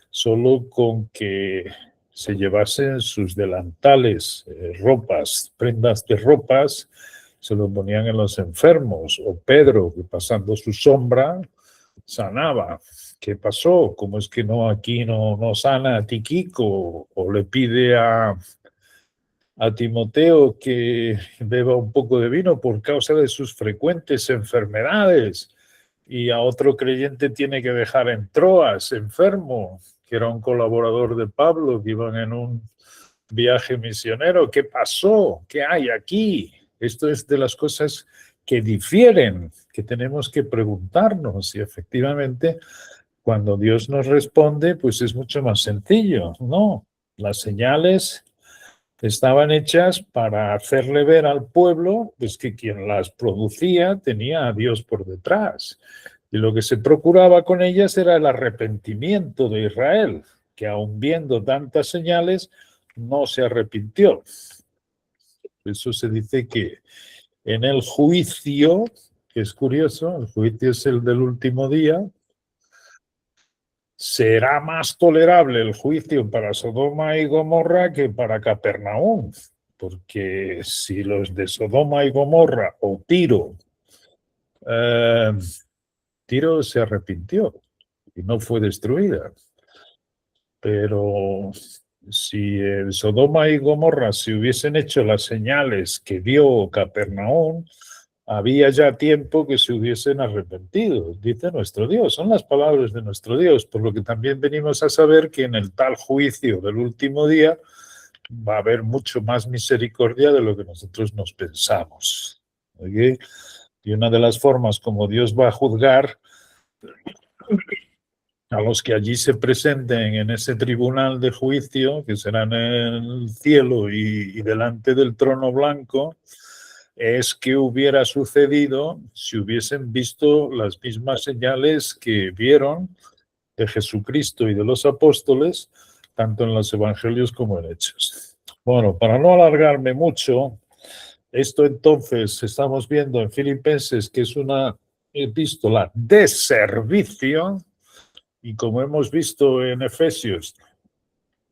solo con que se llevasen sus delantales, ropas, prendas de ropas, se lo ponían en los enfermos, o Pedro, que pasando su sombra, sanaba. ¿Qué pasó? ¿Cómo es que no aquí no sana a Tíquico o le pide a Timoteo que beba un poco de vino por causa de sus frecuentes enfermedades, y a otro creyente tiene que dejar en Troas enfermo, que era un colaborador de Pablo, que iban en un viaje misionero? ¿Qué pasó? ¿Qué hay aquí? Esto es de las cosas que difieren, que tenemos que preguntarnos, y efectivamente cuando Dios nos responde, pues es mucho más sencillo, ¿no? Las señales estaban hechas para hacerle ver al pueblo pues, que quien las producía tenía a Dios por detrás. Y lo que se procuraba con ellas era el arrepentimiento de Israel, que aun viendo tantas señales, no se arrepintió. Por eso se dice que en el juicio, que es curioso, el juicio es el del último día, será más tolerable el juicio para Sodoma y Gomorra que para Capernaum, porque si los de Sodoma y Gomorra o Tiro se arrepintió y no fue destruida, pero si en Sodoma y Gomorra se hubiesen hecho las señales que dio Capernaum, había ya tiempo que se hubiesen arrepentido, dice nuestro Dios. Son las palabras de nuestro Dios, por lo que también venimos a saber que en el tal juicio del último día va a haber mucho más misericordia de lo que nosotros nos pensamos. ¿Okay? Y una de las formas como Dios va a juzgar a los que allí se presenten en ese tribunal de juicio, que será en el cielo y delante del trono blanco, es que hubiera sucedido si hubiesen visto las mismas señales que vieron de Jesucristo y de los apóstoles, tanto en los evangelios como en Hechos. Bueno, para no alargarme mucho, esto entonces estamos viendo en Filipenses que es una epístola de servicio, y como hemos visto en Efesios,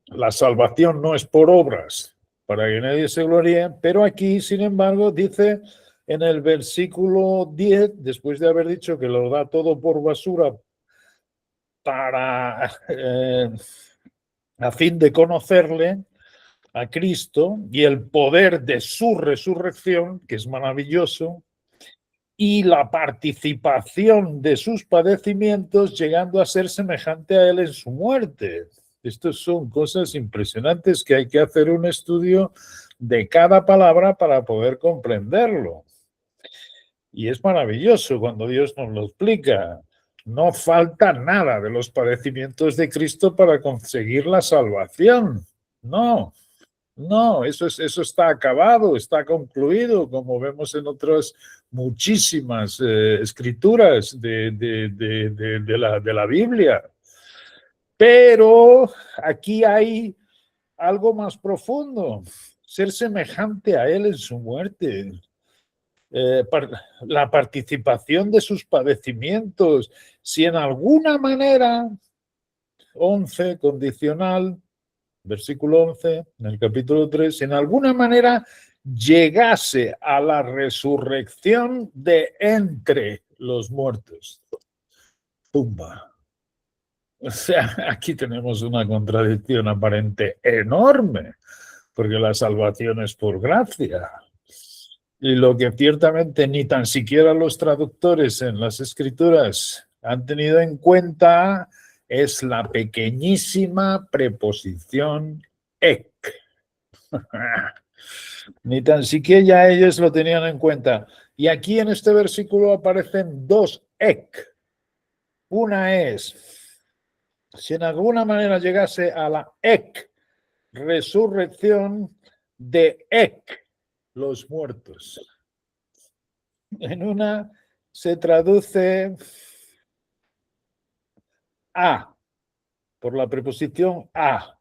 la salvación no es por obras, para que nadie se gloríe, pero aquí, sin embargo, dice en el versículo 10, después de haber dicho que lo da todo por basura para a fin de conocerle a Cristo y el poder de su resurrección, que es maravilloso, y la participación de sus padecimientos, llegando a ser semejante a él en su muerte. Estas son cosas impresionantes que hay que hacer un estudio de cada palabra para poder comprenderlo. Y es maravilloso cuando Dios nos lo explica. No falta nada de los padecimientos de Cristo para conseguir la salvación. No, no, eso está acabado, está concluido, como vemos en otras muchísimas escrituras de la Biblia. Pero aquí hay algo más profundo, ser semejante a él en su muerte, la participación de sus padecimientos. Si en alguna manera 11, condicional, versículo 11, en el capítulo 3, en alguna manera llegase a la resurrección de entre los muertos. Pumba. O sea, aquí tenemos una contradicción aparente enorme, porque la salvación es por gracia. Y lo que ciertamente ni tan siquiera los traductores en las escrituras han tenido en cuenta es la pequeñísima preposición ek. Ni tan siquiera ellos lo tenían en cuenta. Y aquí en este versículo aparecen dos ek. Una es, si en alguna manera llegase a la ek, resurrección de ek, los muertos. En una se traduce a, por la preposición a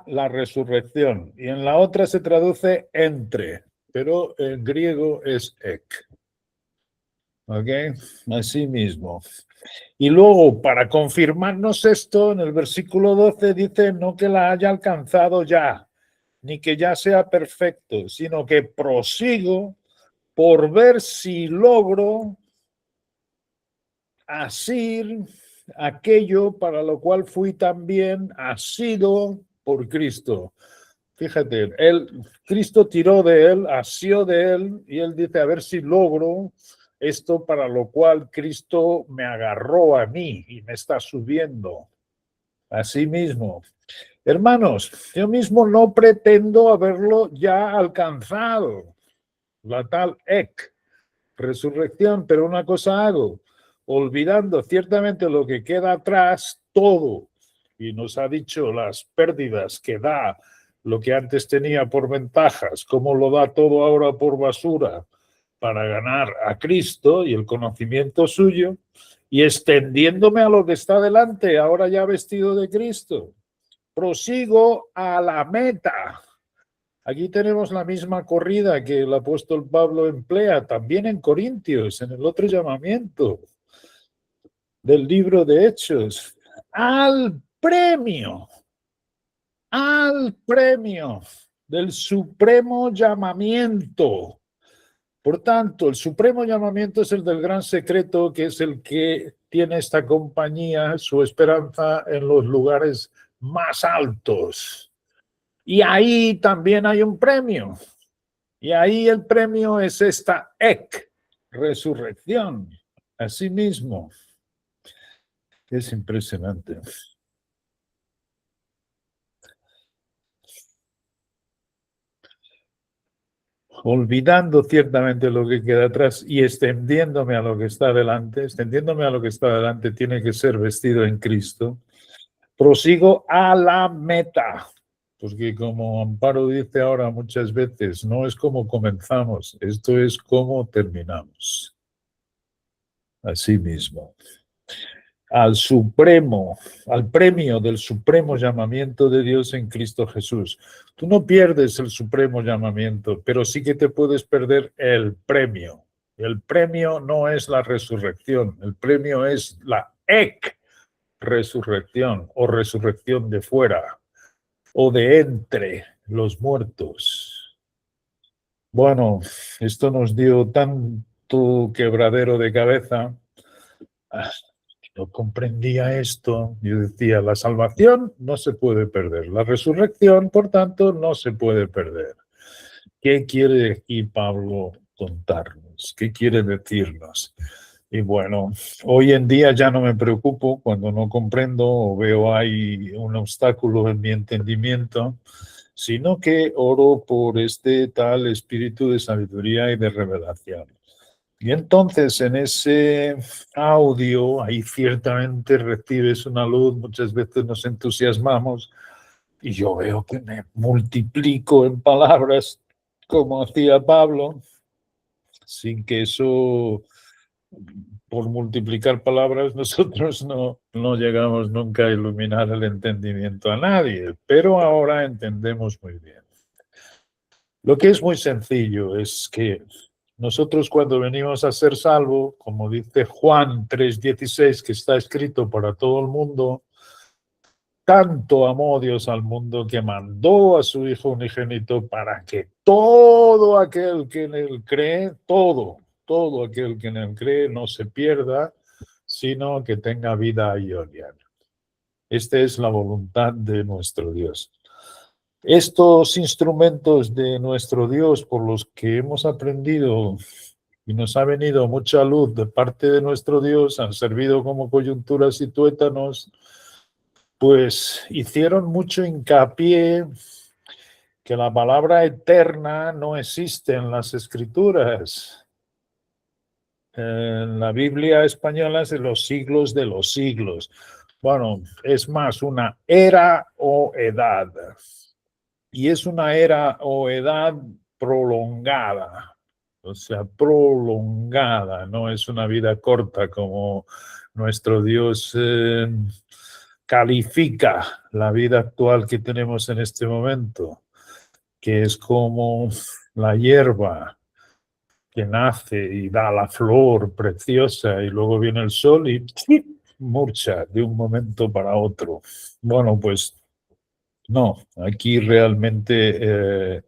la resurrección, y en la otra se traduce entre, pero en griego es ek. ¿Ok? Así mismo. Y luego, para confirmarnos esto, en el versículo 12 dice no que la haya alcanzado ya, ni que ya sea perfecto, sino que prosigo por ver si logro asir aquello para lo cual fui también asido por Cristo. Fíjate, Cristo tiró de él, asió de él, y él dice, a ver si logro esto para lo cual Cristo me agarró a mí y me está subiendo. Así mismo. Hermanos, yo mismo no pretendo haberlo ya alcanzado, la tal ek, resurrección, pero una cosa hago, olvidando ciertamente lo que queda atrás, todo, y nos ha dicho las pérdidas que da lo que antes tenía por ventajas, cómo lo da todo ahora por basura para ganar a Cristo y el conocimiento suyo, y extendiéndome a lo que está delante, ahora ya vestido de Cristo. Prosigo a la meta. Aquí tenemos la misma corrida que el apóstol Pablo emplea también en Corintios, en el otro llamamiento del libro de Hechos, al premio del supremo llamamiento. Por tanto, el supremo llamamiento es el del gran secreto, que es el que tiene esta compañía, su esperanza en los lugares más altos. Y ahí también hay un premio. Y ahí el premio es esta ek, resurrección. Así mismo. Es impresionante. Olvidando ciertamente lo que queda atrás y extendiéndome a lo que está delante, tiene que ser vestido en Cristo. Prosigo a la meta, porque como Amparo dice ahora muchas veces, no es como comenzamos, esto es como terminamos. Así mismo. Al premio del supremo llamamiento de Dios en Cristo Jesús. Tú no pierdes el supremo llamamiento, pero sí que te puedes perder el premio. El premio no es la resurrección, el premio es la ek resurrección o resurrección de fuera o de entre los muertos. Bueno, esto nos dio tanto quebradero de cabeza. No comprendía esto. Yo decía, la salvación no se puede perder. La resurrección, por tanto, no se puede perder. ¿Qué quiere aquí Pablo contarnos? ¿Qué quiere decirnos? Y bueno, hoy en día ya no me preocupo cuando no comprendo o veo hay un obstáculo en mi entendimiento, sino que oro por este tal espíritu de sabiduría y de revelación. Y entonces en ese audio, ahí ciertamente recibes una luz, muchas veces nos entusiasmamos y yo veo que me multiplico en palabras como hacía Pablo, sin que eso, por multiplicar palabras, nosotros no llegamos nunca a iluminar el entendimiento a nadie, pero ahora entendemos muy bien. Lo que es muy sencillo es que nosotros cuando venimos a ser salvos, como dice Juan 3:16, que está escrito para todo el mundo, tanto amó Dios al mundo que mandó a su Hijo unigénito para que todo aquel que en él cree, todo aquel que en él cree no se pierda, sino que tenga vida eterna. Esta es la voluntad de nuestro Dios. Estos instrumentos de nuestro Dios por los que hemos aprendido y nos ha venido mucha luz de parte de nuestro Dios, han servido como coyunturas y tuétanos, pues hicieron mucho hincapié que la palabra eterna no existe en las Escrituras. En la Biblia española es de los siglos de los siglos. Bueno, es más una era o edad. Y es una era o edad prolongada. O sea, prolongada, no es una vida corta como nuestro Dios califica la vida actual que tenemos en este momento, que es como la hierba que nace y da la flor preciosa y luego viene el sol y murcha de un momento para otro. Bueno, pues no, aquí realmente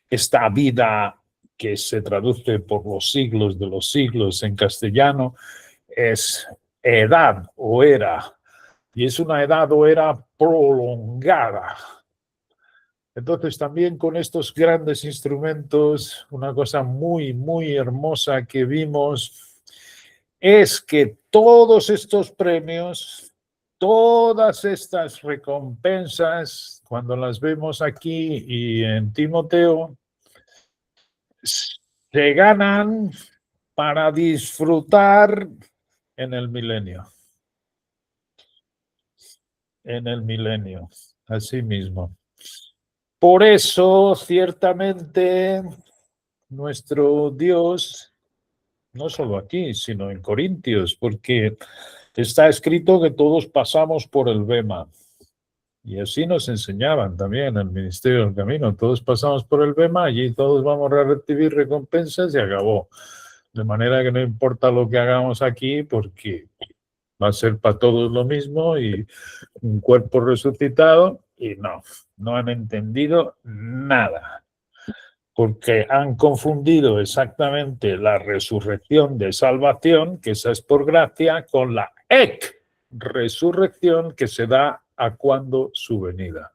esta vida que se traduce por los siglos de los siglos en castellano es edad o era, y es una edad o era prolongada. Entonces también con estos grandes instrumentos, una cosa muy, muy hermosa que vimos es que todos estos premios, todas estas recompensas, cuando las vemos aquí y en Timoteo, se ganan para disfrutar en el milenio. En el milenio, así mismo. Por eso, ciertamente, nuestro Dios, no solo aquí, sino en Corintios, porque está escrito que todos pasamos por el bema. Y así nos enseñaban también en el Ministerio del Camino. Todos pasamos por el bema y todos vamos a recibir recompensas y acabó. De manera que no importa lo que hagamos aquí, porque va a ser para todos lo mismo y un cuerpo resucitado. Y no han entendido nada. Porque han confundido exactamente la resurrección de salvación, que esa es por gracia, con la resurrección que se da a cuando su venida.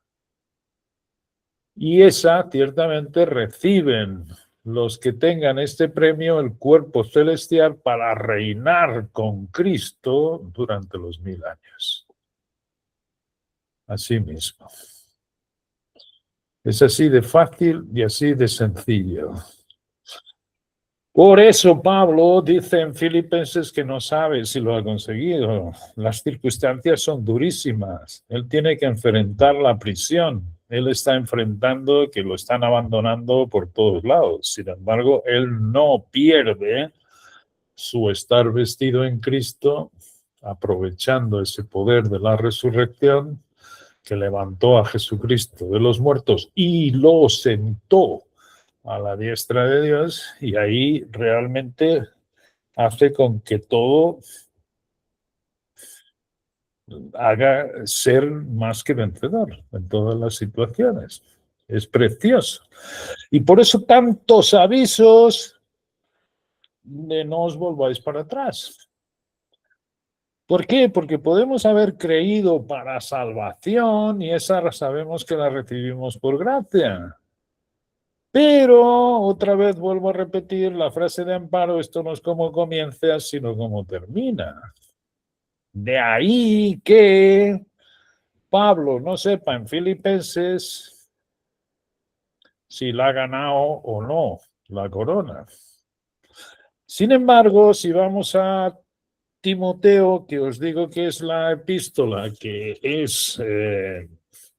Y esa ciertamente reciben los que tengan este premio el cuerpo celestial para reinar con Cristo durante los 1000 años. Así mismo. Es así de fácil y así de sencillo. Por eso Pablo dice en Filipenses que no sabe si lo ha conseguido. Las circunstancias son durísimas. Él tiene que enfrentar la prisión. Él está enfrentando que lo están abandonando por todos lados. Sin embargo, él no pierde su estar vestido en Cristo, aprovechando ese poder de la resurrección que levantó a Jesucristo de los muertos y lo sentó a la diestra de Dios, y ahí realmente hace con que todo haga ser más que vencedor en todas las situaciones. Es precioso. Y por eso tantos avisos de no os volváis para atrás. ¿Por qué? Porque podemos haber creído para salvación y esa sabemos que la recibimos por gracia. Pero otra vez vuelvo a repetir la frase de Amparo, esto no es como comienza, sino como termina. De ahí que Pablo no sepa en Filipenses si la ha ganado o no la corona. Sin embargo, si vamos a Timoteo, que os digo que es la epístola que es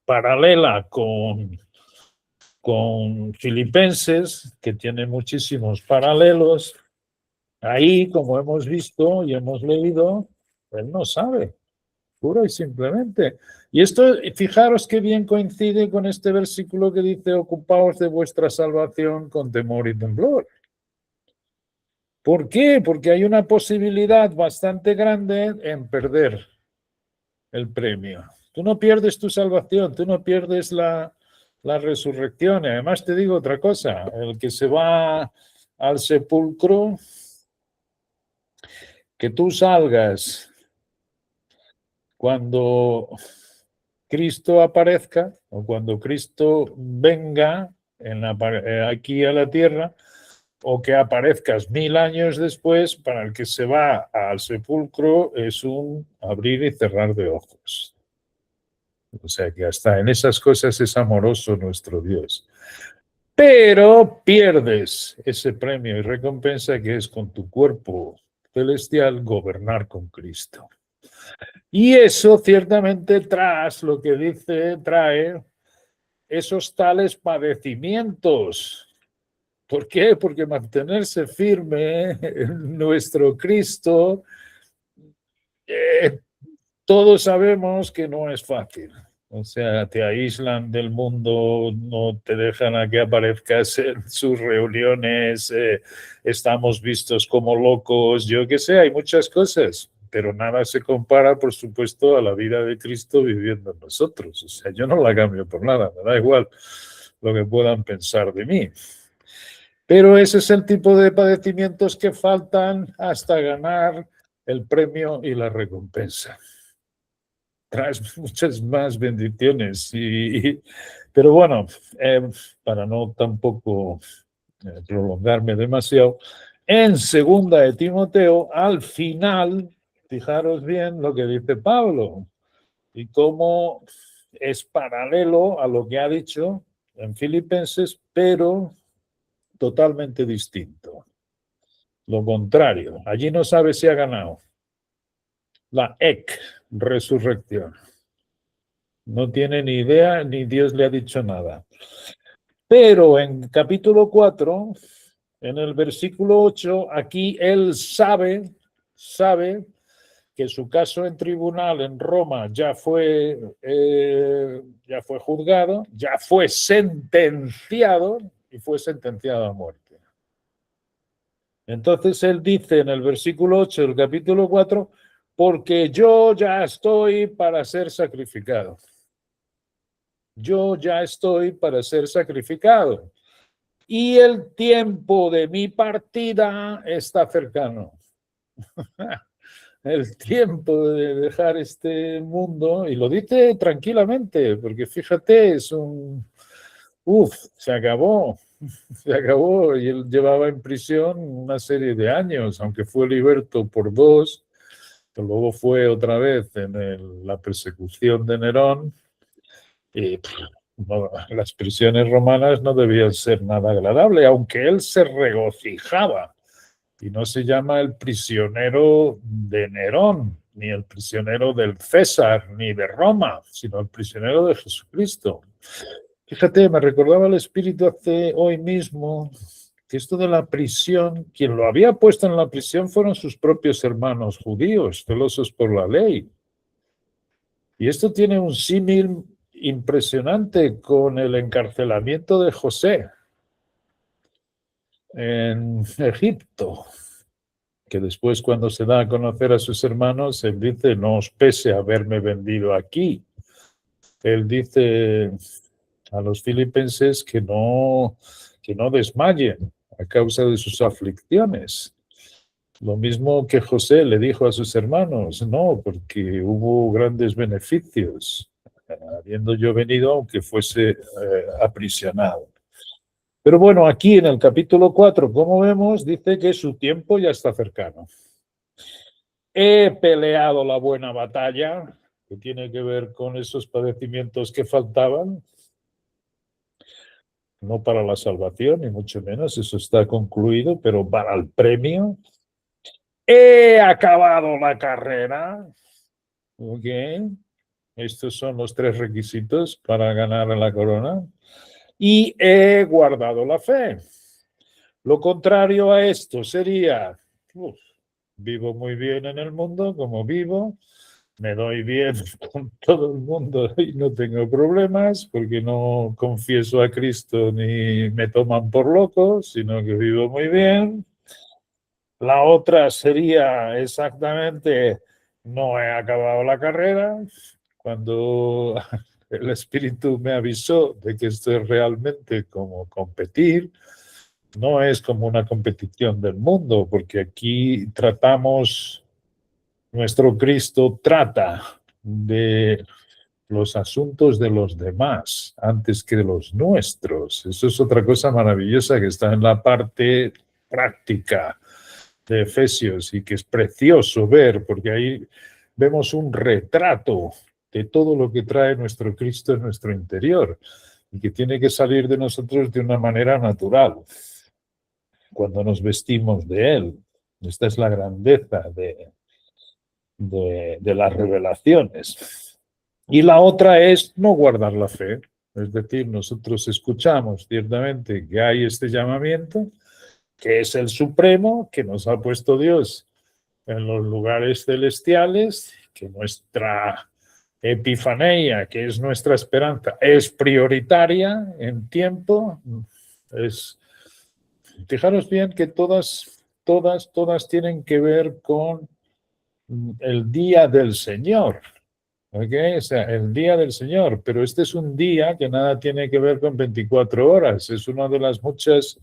paralela con Filipenses, que tiene muchísimos paralelos, ahí, como hemos visto y hemos leído, él no sabe, pura y simplemente. Y esto, fijaros qué bien coincide con este versículo que dice, ocupaos de vuestra salvación con temor y temblor. ¿Por qué? Porque hay una posibilidad bastante grande en perder el premio. Tú no pierdes tu salvación, tú no pierdes la resurrección. Y además te digo otra cosa, el que se va al sepulcro, que tú salgas cuando Cristo aparezca o cuando Cristo venga aquí a la tierra, o que aparezcas 1000 años después, para el que se va al sepulcro es un abrir y cerrar de ojos. O sea que hasta en esas cosas es amoroso nuestro Dios. Pero pierdes ese premio y recompensa que es con tu cuerpo celestial gobernar con Cristo. Y eso ciertamente lo que dice, trae esos tales padecimientos. ¿Por qué? Porque mantenerse firme en nuestro Cristo, todos sabemos que no es fácil. O sea, te aíslan del mundo, no te dejan a que aparezcas en sus reuniones, estamos vistos como locos, yo qué sé, hay muchas cosas, pero nada se compara, por supuesto, a la vida de Cristo viviendo en nosotros. O sea, yo no la cambio por nada, me da igual lo que puedan pensar de mí. Pero ese es el tipo de padecimientos que faltan hasta ganar el premio y la recompensa. Traes muchas más bendiciones. Pero bueno, para no tampoco prolongarme demasiado, en 2 de Timoteo, al final, fijaros bien lo que dice Pablo y cómo es paralelo a lo que ha dicho en Filipenses, pero totalmente distinto. Lo contrario, allí no sabe si ha ganado. La resurrección. No tiene ni idea, ni Dios le ha dicho nada. Pero en capítulo 4, en el versículo 8, aquí él sabe que su caso en tribunal en Roma ya fue juzgado, ya fue sentenciado y fue sentenciado a muerte. Entonces él dice en el versículo 8 del capítulo 4, porque yo ya estoy para ser sacrificado. Yo ya estoy para ser sacrificado. Y el tiempo de mi partida está cercano. El tiempo de dejar este mundo, y lo dice tranquilamente, porque fíjate, se acabó. Se acabó y él llevaba en prisión una serie de años, aunque fue liberto por 2, que luego fue otra vez en la persecución de Nerón. Y las prisiones romanas no debían ser nada agradable, aunque él se regocijaba. Y no se llama el prisionero de Nerón, ni el prisionero del César, ni de Roma, sino el prisionero de Jesucristo. Fíjate, me recordaba el Espíritu hoy mismo que esto de la prisión, quien lo había puesto en la prisión fueron sus propios hermanos judíos, celosos por la ley. Y esto tiene un símil impresionante con el encarcelamiento de José en Egipto, que después, cuando se da a conocer a sus hermanos, él dice, no os pese haberme vendido aquí. Él dice a los filipenses que no desmayen a causa de sus aflicciones. Lo mismo que José le dijo a sus hermanos, no, porque hubo grandes beneficios, habiendo yo venido, aunque fuese aprisionado. Pero bueno, aquí en el capítulo 4, como vemos, dice que su tiempo ya está cercano. He peleado la buena batalla, que tiene que ver con esos padecimientos que faltaban, no para la salvación, ni mucho menos, eso está concluido, pero para el premio. He acabado la carrera. ¿Ok? Estos son los 3 requisitos para ganar la corona. Y he guardado la fe. Lo contrario a esto sería, vivo muy bien en el mundo como vivo, me doy bien con todo el mundo y no tengo problemas porque no confieso a Cristo ni me toman por loco, sino que vivo muy bien. La otra sería exactamente, no he acabado la carrera. Cuando el Espíritu me avisó de que esto es realmente como competir, no es como una competición del mundo, porque aquí tratamos, nuestro Cristo trata de los asuntos de los demás antes que de los nuestros. Eso es otra cosa maravillosa que está en la parte práctica de Efesios y que es precioso ver, porque ahí vemos un retrato de todo lo que trae nuestro Cristo en nuestro interior y que tiene que salir de nosotros de una manera natural cuando nos vestimos de Él. Esta es la grandeza de las revelaciones. Y la otra es no guardar la fe. Es decir, nosotros escuchamos ciertamente que hay este llamamiento, que es el supremo, que nos ha puesto Dios en los lugares celestiales, que nuestra epifanía, que es nuestra esperanza, es prioritaria en tiempo. Fijaros bien que todas tienen que ver con el día del Señor. ¿Okay? O sea, el día del Señor, pero este es un día que nada tiene que ver con 24 horas, es una de las muchas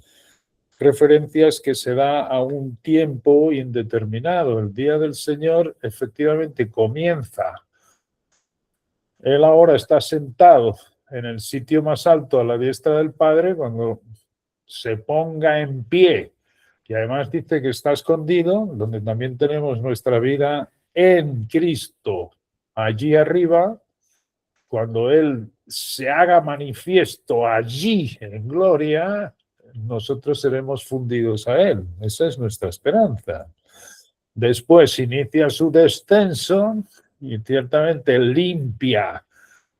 referencias que se da a un tiempo indeterminado. El día del Señor efectivamente comienza. Él ahora está sentado en el sitio más alto a la diestra del Padre cuando se ponga en pie, y además dice que está escondido, donde también tenemos nuestra vida en Cristo. Allí arriba, cuando Él se haga manifiesto allí en gloria, nosotros seremos fundidos a Él. Esa es nuestra esperanza. Después inicia su descenso y ciertamente limpia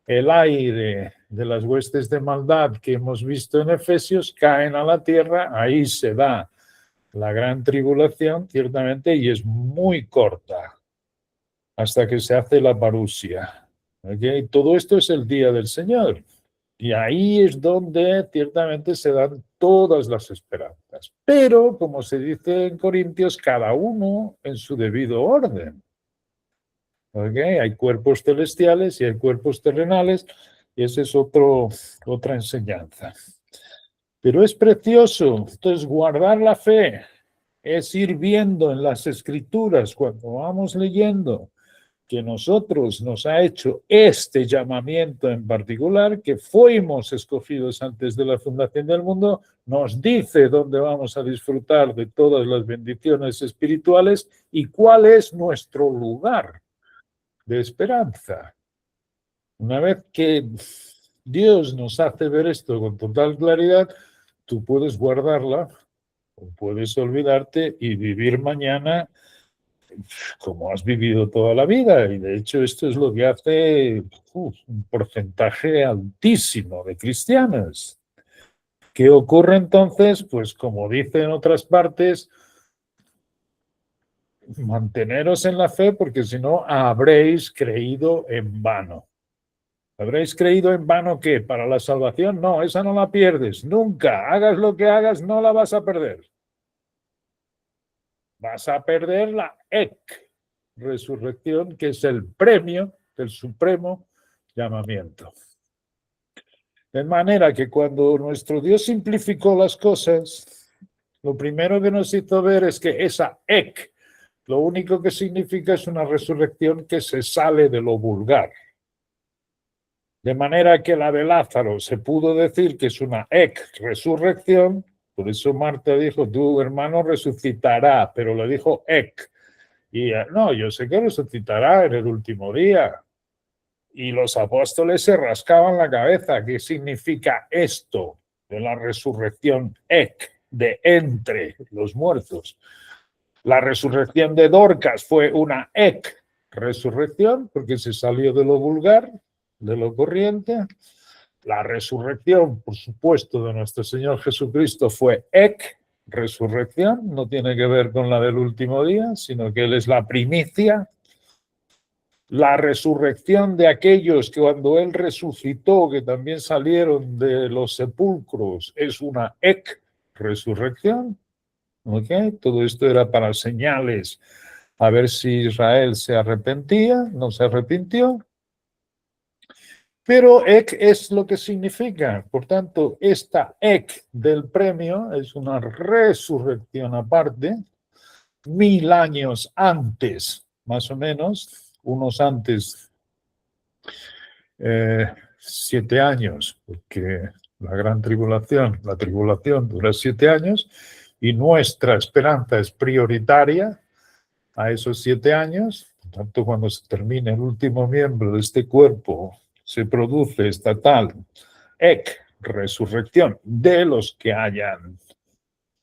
el aire de las huestes de maldad que hemos visto en Efesios, caen a la tierra, ahí se da la gran tribulación, ciertamente, y es muy corta hasta que se hace la parusia. ¿Okay? Todo esto es el día del Señor. Y ahí es donde ciertamente se dan todas las esperanzas. Pero, como se dice en Corintios, cada uno en su debido orden. ¿Okay? Hay cuerpos celestiales y hay cuerpos terrenales, y esa es otra enseñanza. Pero es precioso. Entonces, guardar la fe es ir viendo en las Escrituras, cuando vamos leyendo, que nosotros nos ha hecho este llamamiento en particular, que fuimos escogidos antes de la fundación del mundo, nos dice dónde vamos a disfrutar de todas las bendiciones espirituales y cuál es nuestro lugar de esperanza. Una vez que Dios nos hace ver esto con total claridad, tú puedes guardarla o puedes olvidarte y vivir mañana como has vivido toda la vida. Y de hecho esto es lo que hace un porcentaje altísimo de cristianos. ¿Qué ocurre entonces? Pues como dice en otras partes, manteneros en la fe porque si no habréis creído en vano. ¿Habréis creído en vano qué? ¿Para la salvación? No, esa no la pierdes. Nunca. Hagas lo que hagas, no la vas a perder. Vas a perder la resurrección, que es el premio del supremo llamamiento. De manera que cuando nuestro Dios simplificó las cosas, lo primero que nos hizo ver es que esa lo único que significa es una resurrección que se sale de lo vulgar. De manera que la de Lázaro se pudo decir que es una resurrección, por eso Marta dijo, tu hermano resucitará, pero le dijo y no, yo sé que resucitará en el último día. Y los apóstoles se rascaban la cabeza. ¿Qué significa esto de la resurrección de entre los muertos? La resurrección de Dorcas fue una resurrección porque se salió de lo vulgar, de lo corriente. La resurrección, por supuesto, de nuestro Señor Jesucristo fue resurrección, no tiene que ver con la del último día, sino que Él es la primicia. La resurrección de aquellos que cuando Él resucitó, que también salieron de los sepulcros, es una resurrección. ¿Okay? Todo esto era para señales a ver si Israel se arrepentía, no se arrepintió. Pero ek es lo que significa. Por tanto, esta ek del premio es una resurrección aparte, 1000 años antes, más o menos, unos antes 7 años, porque la gran tribulación, la tribulación dura 7 años y nuestra esperanza es prioritaria a esos 7 años. Por tanto, cuando se termine el último miembro de este cuerpo, se produce esta tal ek, resurrección de los que hayan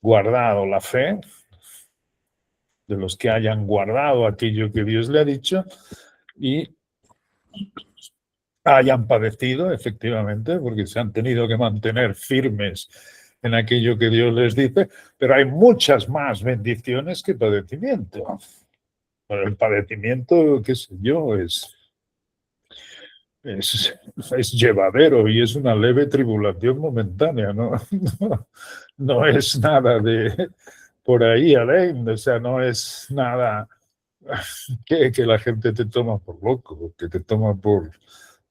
guardado la fe, de los que hayan guardado aquello que Dios le ha dicho y hayan padecido, efectivamente, porque se han tenido que mantener firmes en aquello que Dios les dice, pero hay muchas más bendiciones que padecimiento. Pero el padecimiento, qué sé yo, es llevadero y es una leve tribulación momentánea, ¿no? No es nada de por ahí, Alain, o sea, no es nada que la gente te toma por loco, que te toma por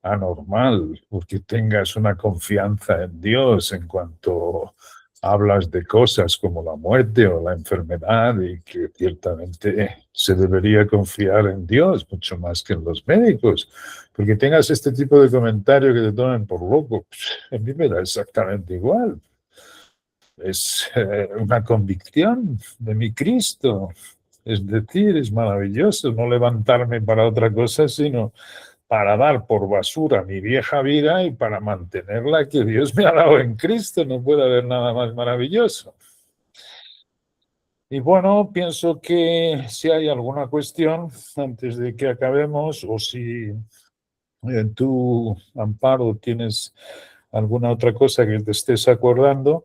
anormal, porque tengas una confianza en Dios en cuanto hablas de cosas como la muerte o la enfermedad y que ciertamente se debería confiar en Dios mucho más que en los médicos, porque tengas este tipo de comentario que te tomen por loco, a mí me da exactamente igual. Es una convicción de mi Cristo. Es decir, es maravilloso no levantarme para otra cosa, sino para dar por basura mi vieja vida y para mantener la que Dios me ha dado en Cristo. No puede haber nada más maravilloso. Y bueno, pienso que si hay alguna cuestión antes de que acabemos, o si tú, Amparo, tienes alguna otra cosa que te estés acordando,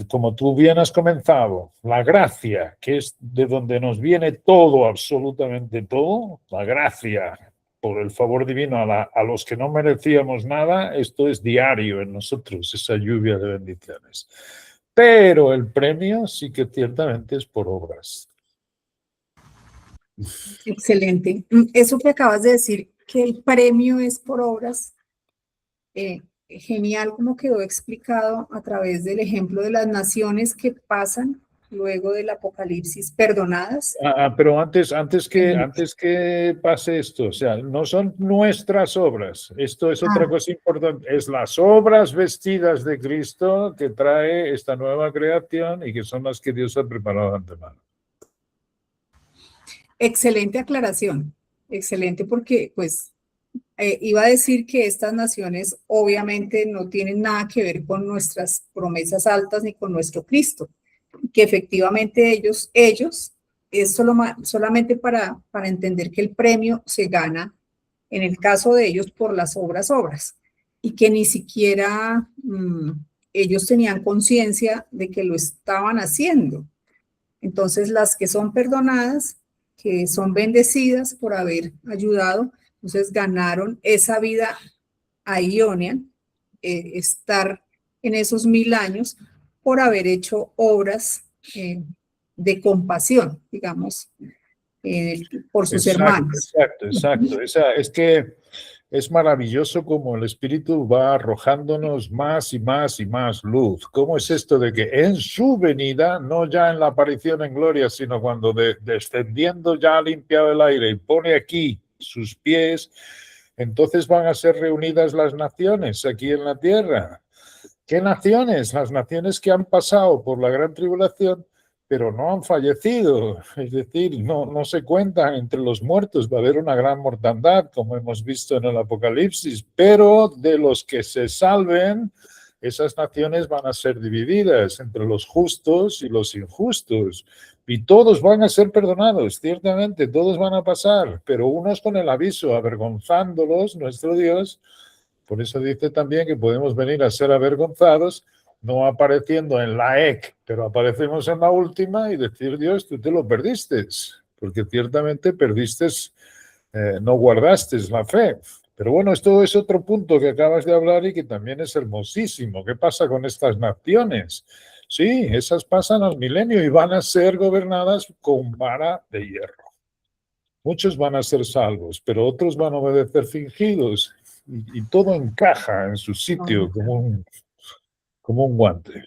como tú bien has comenzado, la gracia, que es de donde nos viene todo, absolutamente todo, la gracia por el favor divino a los que no merecíamos nada, esto es diario en nosotros, esa lluvia de bendiciones. Pero el premio sí que ciertamente es por obras. Excelente. Eso que acabas de decir, que el premio es por obras, genial como quedó explicado a través del ejemplo de las naciones que pasan luego del Apocalipsis perdonadas. Pero antes que pase esto, o sea, no son nuestras obras. Esto es otra cosa importante. Es las obras vestidas de Cristo que trae esta nueva creación y que son las que Dios ha preparado de antemano. Excelente aclaración. Excelente porque, pues, iba a decir que estas naciones obviamente no tienen nada que ver con nuestras promesas altas ni con nuestro Cristo, que efectivamente ellos es solamente para entender que el premio se gana, en el caso de ellos, por las obras, y que ni siquiera ellos tenían conciencia de que lo estaban haciendo. Entonces, las que son perdonadas, que son bendecidas por haber ayudado, entonces ganaron esa vida a Ionia, estar en esos 1000 años por haber hecho obras de compasión, digamos, por sus hermanos. Exacto. Es que es maravilloso cómo el Espíritu va arrojándonos más y más y más luz. ¿Cómo es esto de que en su venida, no ya en la aparición en gloria, sino cuando descendiendo ya ha limpiado el aire y pone aquí sus pies, entonces van a ser reunidas las naciones aquí en la tierra? ¿Qué naciones? Las naciones que han pasado por la gran tribulación, pero no han fallecido, es decir, no se cuentan entre los muertos, va a haber una gran mortandad, como hemos visto en el Apocalipsis, pero de los que se salven, esas naciones van a ser divididas entre los justos y los injustos, y todos van a ser perdonados, ciertamente, todos van a pasar, pero unos con el aviso, avergonzándolos, nuestro Dios. Por eso dice también que podemos venir a ser avergonzados, no apareciendo en la ek, pero aparecemos en la última y decir, Dios, tú te lo perdiste, porque ciertamente perdiste, no guardaste la fe. Pero bueno, esto es otro punto que acabas de hablar y que también es hermosísimo. ¿Qué pasa con estas naciones? Sí, esas pasan al milenio y van a ser gobernadas con vara de hierro. muchos van a ser salvos, pero otros van a obedecer fingidos y todo encaja en su sitio como un guante.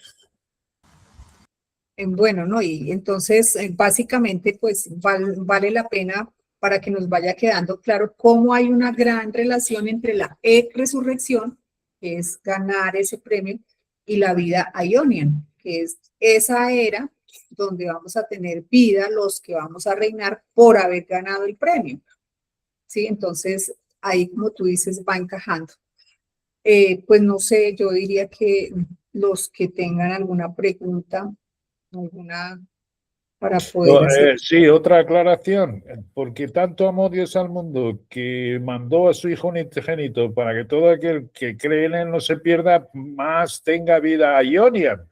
Bueno, ¿no? Y entonces, básicamente, pues vale la pena para que nos vaya quedando claro cómo hay una gran relación entre la resurrección, que es ganar ese premio, y la vida Ionian, que es esa era donde vamos a tener vida los que vamos a reinar por haber ganado el premio. ¿Sí? Entonces, ahí, como tú dices, va encajando. Pues no sé, yo diría que los que tengan alguna pregunta, alguna para poder hacer. Sí, otra aclaración, porque tanto amó Dios al mundo que mandó a su Hijo unigénito para que todo aquel que cree en él no se pierda, más tenga vida Ionian.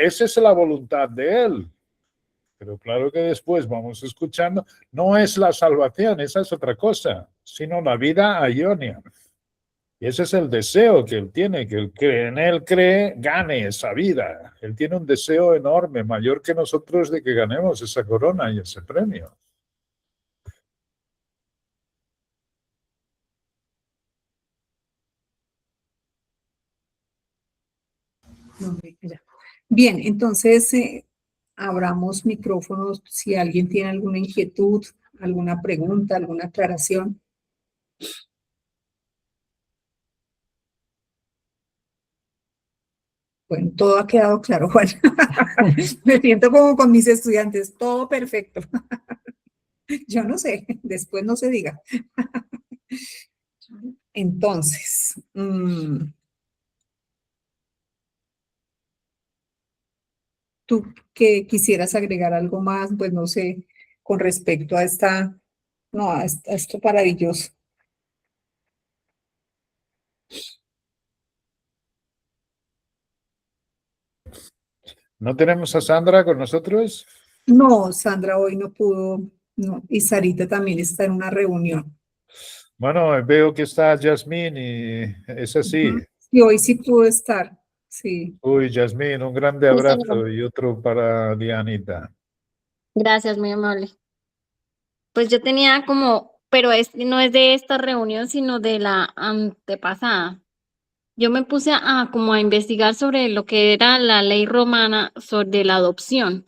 Esa es la voluntad de él. Pero claro que después vamos escuchando, no es la salvación, esa es otra cosa, sino la vida Ionian. Y ese es el deseo que él tiene, que el que en él cree gane esa vida. Él tiene un deseo enorme, mayor que nosotros, de que ganemos esa corona y ese premio. No, ya. Bien, entonces abramos micrófonos si alguien tiene alguna inquietud, alguna pregunta, alguna aclaración. Bueno, todo ha quedado claro, Juan. Me siento como con mis estudiantes, todo perfecto. Yo no sé, después no se diga. Entonces, tú que quisieras agregar algo más, pues no sé, con respecto a a esto maravilloso. ¿No tenemos a Sandra con nosotros? No, Sandra hoy no pudo, no, y Sarita también está en una reunión. Bueno, veo que está Yasmín y es así. Y hoy sí pudo estar, sí. Uy, Yasmín, un grande Sí, señor. abrazo y otro para Dianita. Gracias, muy amable. Pues yo tenía como, pero no es de esta reunión, sino de la antepasada. Yo me puse como a investigar sobre lo que era la ley romana sobre la adopción.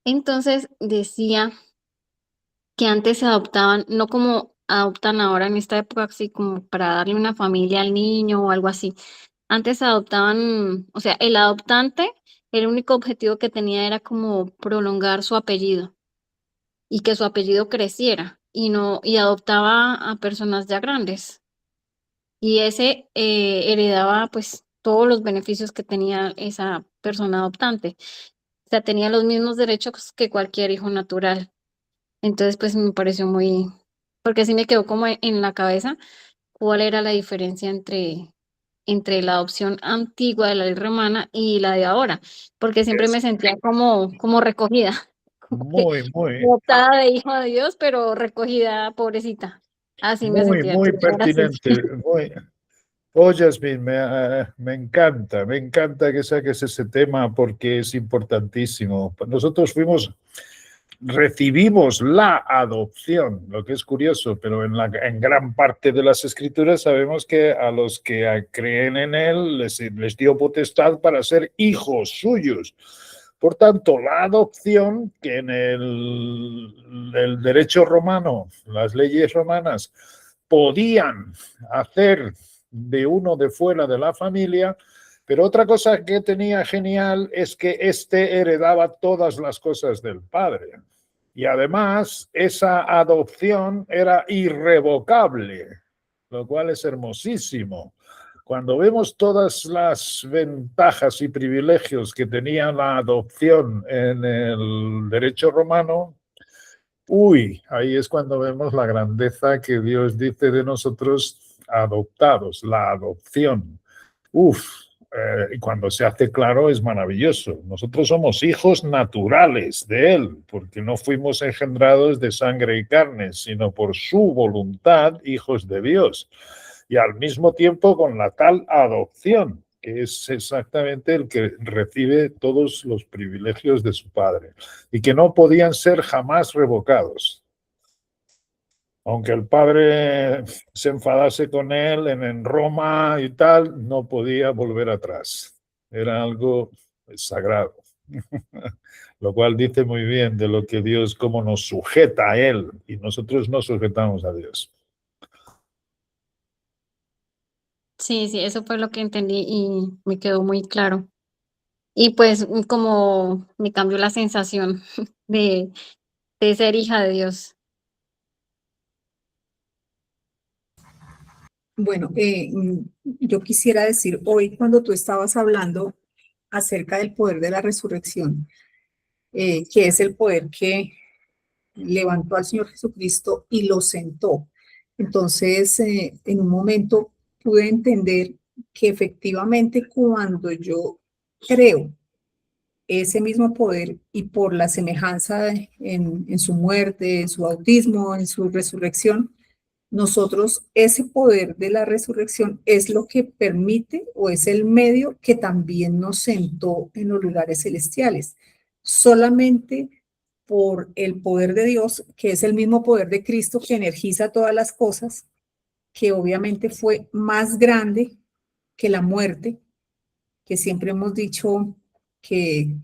Entonces decía que antes se adoptaban, no como adoptan ahora en esta época, así como para darle una familia al niño o algo así. Antes adoptaban, o sea, el adoptante, el único objetivo que tenía era como prolongar su apellido y que su apellido creciera y no y adoptaba a personas ya grandes y ese heredaba pues todos los beneficios que tenía esa persona adoptante. O sea, tenía los mismos derechos que cualquier hijo natural. Entonces, pues me pareció muy, porque sí me quedó como en la cabeza cuál era la diferencia entre la adopción antigua de la ley romana y la de ahora, porque siempre me sentía como recogida, como que Muy, adoptada de hijo de Dios, pero recogida, pobrecita. Así me sentía. muy Entonces, ahora sí. pertinente. Oh, Yasmín, me encanta que saques ese tema porque es importantísimo. Nosotros recibimos la adopción, lo que es curioso, pero en gran parte de las escrituras sabemos que a los que creen en él les dio potestad para ser hijos suyos. Por tanto, la adopción, que en el derecho romano, las leyes romanas, podían hacer de uno de fuera de la familia, pero otra cosa que tenía genial es que éste heredaba todas las cosas del padre. Y además, esa adopción era irrevocable, lo cual es hermosísimo. Cuando vemos todas las ventajas y privilegios que tenía la adopción en el derecho romano, ahí es cuando vemos la grandeza que Dios dice de nosotros adoptados, la adopción. Y cuando se hace claro es maravilloso. Nosotros somos hijos naturales de Él, porque no fuimos engendrados de sangre y carne, sino por su voluntad, hijos de Dios. Y al mismo tiempo con la tal adopción, que es exactamente el que recibe todos los privilegios de su Padre y que no podían ser jamás revocados. Aunque el padre se enfadase con él en Roma y tal, no podía volver atrás. Era algo sagrado. Lo cual dice muy bien de lo que Dios, cómo nos sujeta a Él, y nosotros no sujetamos a Dios. Sí, sí, eso fue lo que entendí y me quedó muy claro. Y pues como me cambió la sensación de, de ser hija de Dios. Bueno, yo quisiera decir, hoy cuando tú estabas hablando acerca del poder de la resurrección, que es el poder que levantó al Señor Jesucristo y lo sentó. Entonces, en un momento pude entender que efectivamente cuando yo creo ese mismo poder y por la semejanza en su muerte, en su bautismo, en su resurrección, nosotros ese poder de la resurrección es lo que permite o es el medio que también nos sentó en los lugares celestiales. Solamente por el poder de Dios, que es el mismo poder de Cristo que energiza todas las cosas, que obviamente fue más grande que la muerte, que siempre hemos dicho que,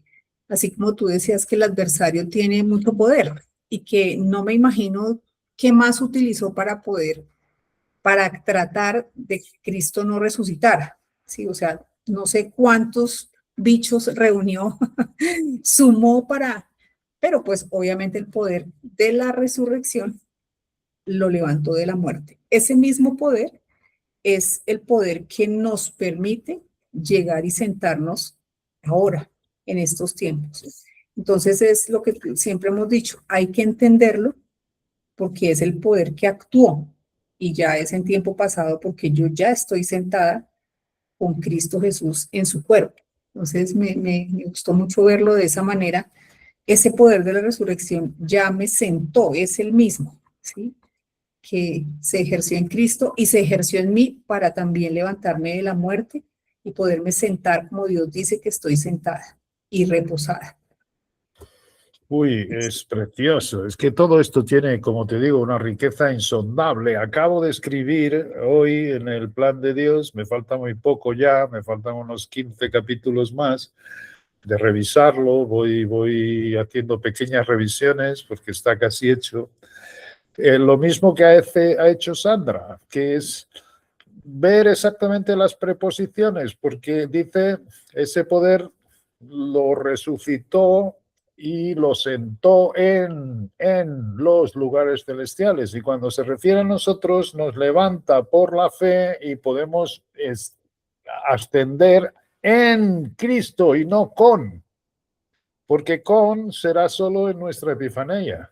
así como tú decías que el adversario tiene mucho poder y que no me imagino qué más utilizó para tratar de que Cristo no resucitara, ¿sí? O sea, no sé cuántos bichos reunió, sumó pero pues obviamente el poder de la resurrección lo levantó de la muerte. Ese mismo poder es el poder que nos permite llegar y sentarnos ahora, en estos tiempos. Entonces es lo que siempre hemos dicho, hay que entenderlo porque es el poder que actuó y ya es en tiempo pasado porque yo ya estoy sentada con Cristo Jesús en su cuerpo. Entonces me gustó mucho verlo de esa manera. Ese poder de la resurrección ya me sentó, es el mismo, ¿sí? Que se ejerció en Cristo y se ejerció en mí para también levantarme de la muerte y poderme sentar como Dios dice que estoy sentada y reposada. Uy, es precioso. Es que todo esto tiene, como te digo, una riqueza insondable. Acabo de escribir hoy en el plan de Dios, me falta muy poco ya, me faltan unos 15 capítulos más de revisarlo. Voy haciendo pequeñas revisiones porque está casi hecho. Lo mismo que ha hecho Sandra, que es ver exactamente las preposiciones, porque dice, ese poder lo resucitó y lo sentó en los lugares celestiales. Y cuando se refiere a nosotros, nos levanta por la fe y podemos ascender en Cristo y no con, porque con será solo en nuestra epifanía.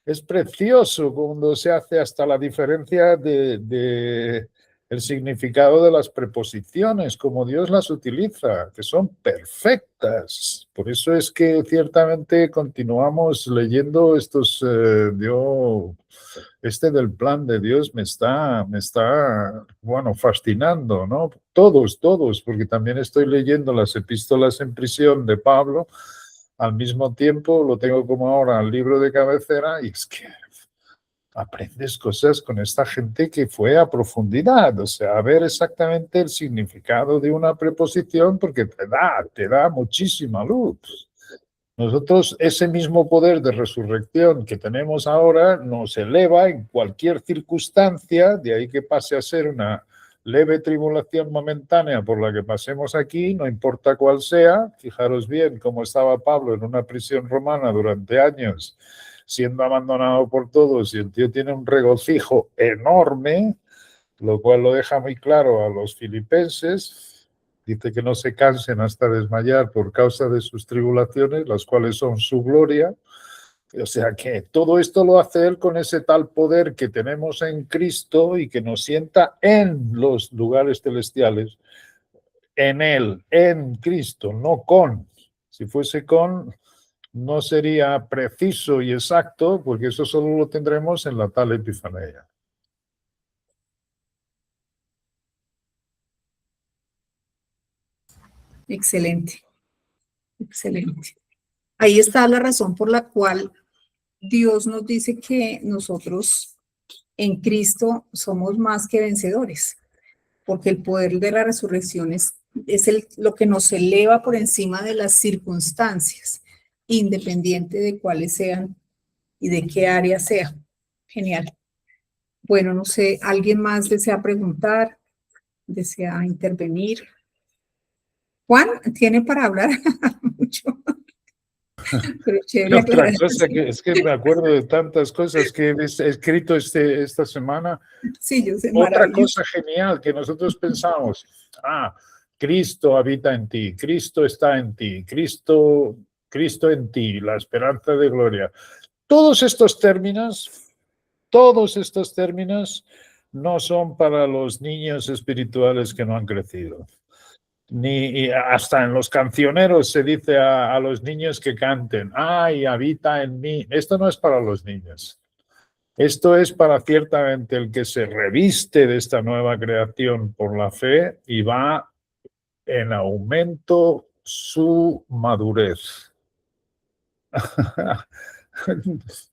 Es precioso cuando se hace hasta la diferencia de el significado de las preposiciones, como Dios las utiliza, que son perfectas. Por eso es que ciertamente continuamos leyendo estos, este del plan de Dios bueno, fascinando, ¿no? Todos, porque también estoy leyendo las epístolas en prisión de Pablo. Al mismo tiempo lo tengo como ahora el libro de cabecera y es que aprendes cosas con esta gente que fue a profundidad, o sea, a ver exactamente el significado de una preposición porque te da muchísima luz. Nosotros ese mismo poder de resurrección que tenemos ahora nos eleva en cualquier circunstancia, de ahí que pase a ser una leve tribulación momentánea por la que pasemos aquí, no importa cuál sea. Fijaros bien cómo estaba Pablo en una prisión romana durante años, siendo abandonado por todos, y el tío tiene un regocijo enorme, lo cual lo deja muy claro a los filipenses. Dice que no se cansen hasta desmayar por causa de sus tribulaciones, las cuales son su gloria. O sea que todo esto lo hace él con ese tal poder que tenemos en Cristo y que nos sienta en los lugares celestiales, en él, en Cristo, no con. Si fuese con, no sería preciso y exacto, porque eso solo lo tendremos en la tal epifanía. Excelente, excelente. Ahí está la razón por la cual Dios nos dice que nosotros en Cristo somos más que vencedores, porque el poder de la resurrección es lo que nos eleva por encima de las circunstancias, independiente de cuáles sean y de qué área sea. Genial. Bueno, no sé, ¿alguien más desea preguntar? ¿Desea intervenir? Juan, ¿tiene para hablar? Mucho. Pero chévere Otra aclarar. cosa que es que me acuerdo de tantas cosas que he escrito esta semana. Sí, yo sé, Otra maravilloso. cosa genial que nosotros pensamos, Cristo habita en ti, Cristo está en ti, Cristo en ti, la esperanza de gloria. Todos estos términos no son para los niños espirituales que no han crecido. Ni hasta en los cancioneros se dice a los niños que canten, ¡ay, habita en mí! Esto no es para los niños. Esto es para ciertamente el que se reviste de esta nueva creación por la fe y va en aumento su madurez.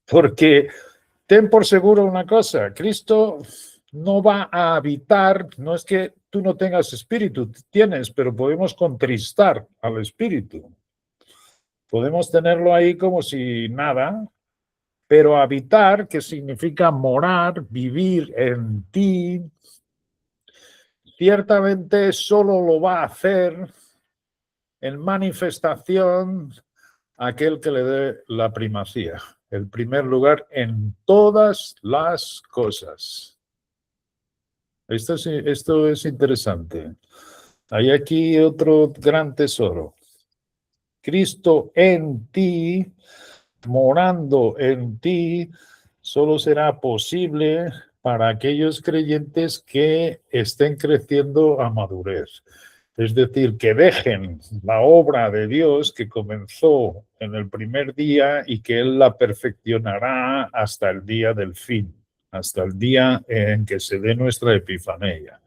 Porque ten por seguro una cosa, Cristo no va a habitar, no es que tú no tengas espíritu, tienes, pero podemos contristar al espíritu. Podemos tenerlo ahí como si nada, pero habitar, que significa morar, vivir en ti, ciertamente solo lo va a hacer en manifestación aquel que le dé la primacía, el primer lugar en todas las cosas. Esto es interesante. Hay aquí otro gran tesoro. Cristo en ti, morando en ti, solo será posible para aquellos creyentes que estén creciendo a madurez. Es decir, que dejen la obra de Dios que comenzó en el primer día y que Él la perfeccionará hasta el día del fin, hasta el día en que se dé nuestra epifanía.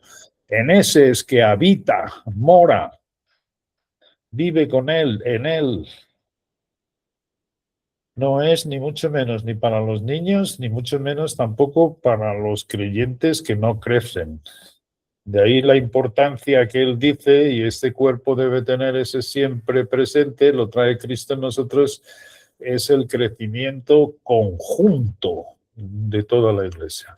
En ese es que habita, mora, vive con Él, en Él. No es ni mucho menos ni para los niños, ni mucho menos tampoco para los creyentes que no crecen. De ahí la importancia que él dice, y este cuerpo debe tener ese siempre presente, lo trae Cristo en nosotros, es el crecimiento conjunto de toda la iglesia.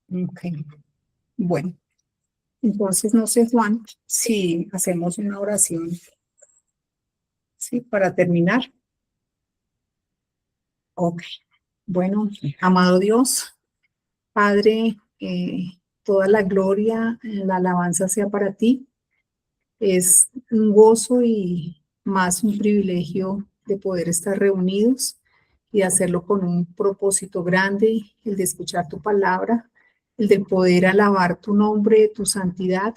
Ok, bueno. Entonces, no sé, Juan, si hacemos una oración, ¿sí? Para terminar. Ok, bueno, amado Dios, Padre, toda la gloria, la alabanza sea para ti. Es un gozo y más un privilegio de poder estar reunidos y hacerlo con un propósito grande, el de escuchar tu palabra, el de poder alabar tu nombre, tu santidad,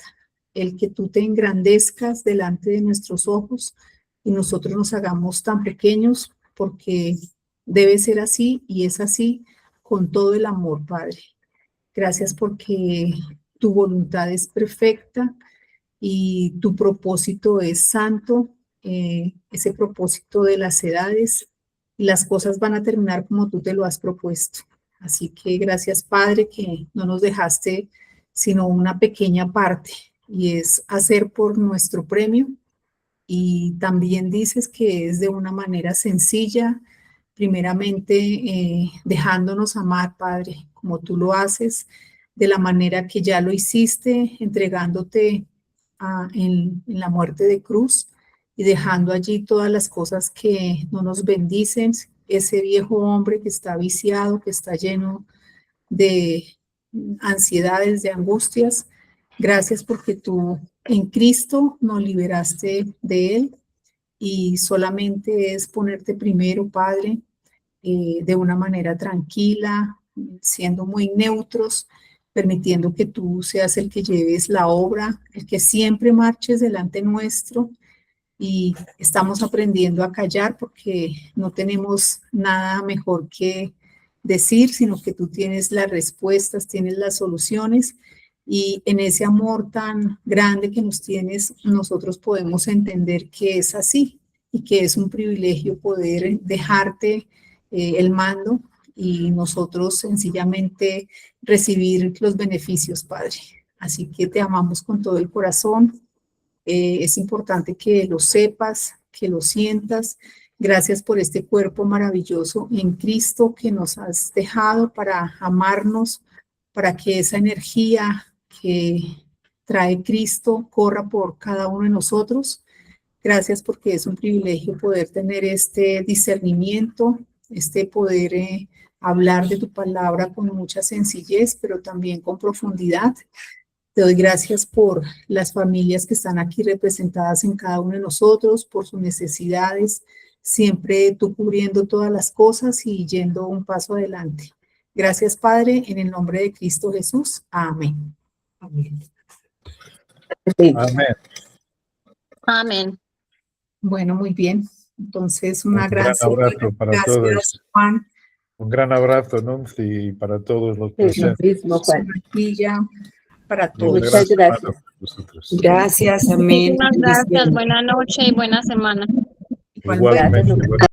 el que tú te engrandezcas delante de nuestros ojos y nosotros nos hagamos tan pequeños, porque debe ser así y es así con todo el amor, Padre. Gracias porque tu voluntad es perfecta y tu propósito es santo, ese propósito de las edades, y las cosas van a terminar como tú te lo has propuesto. Así que gracias, Padre, que no nos dejaste sino una pequeña parte, y es hacer por nuestro premio. Y también dices que es de una manera sencilla, primeramente dejándonos amar, Padre, como tú lo haces, de la manera que ya lo hiciste, entregándote en la muerte de cruz y dejando allí todas las cosas que no nos bendicen, ese viejo hombre que está viciado, que está lleno de ansiedades, de angustias. Gracias porque tú en Cristo nos liberaste de él, y solamente es ponerte primero, Padre, de una manera tranquila, siendo muy neutros, permitiendo que tú seas el que lleves la obra, el que siempre marches delante nuestro, y estamos aprendiendo a callar porque no tenemos nada mejor que decir, sino que tú tienes las respuestas, tienes las soluciones, y en ese amor tan grande que nos tienes, nosotros podemos entender que es así y que es un privilegio poder dejarte el mando y nosotros sencillamente recibir los beneficios, Padre. Así que te amamos con todo el corazón. Es importante que lo sepas, que lo sientas. Gracias por este cuerpo maravilloso en Cristo que nos has dejado para amarnos, para que esa energía que trae Cristo corra por cada uno de nosotros. Gracias porque es un privilegio poder tener este discernimiento, este poder hablar de tu palabra con mucha sencillez, pero también con profundidad. Te doy gracias por las familias que están aquí representadas en cada uno de nosotros, por sus necesidades, siempre tú cubriendo todas las cosas y yendo un paso adelante. Gracias, Padre, en el nombre de Cristo Jesús. Amén. Amén. Amén. Amén. Bueno, muy bien. Entonces, una Un gran abrazo para gracias, todos. Juan. Un gran abrazo, Nunci, y para todos los Lo presentes. mismo, Juan. Para Y un todos. Muchas gran gracias. saludo para vosotros. Gracias, amén. Muchísimas gracias. Buenas noches y buena semana. Igualmente. Gracias,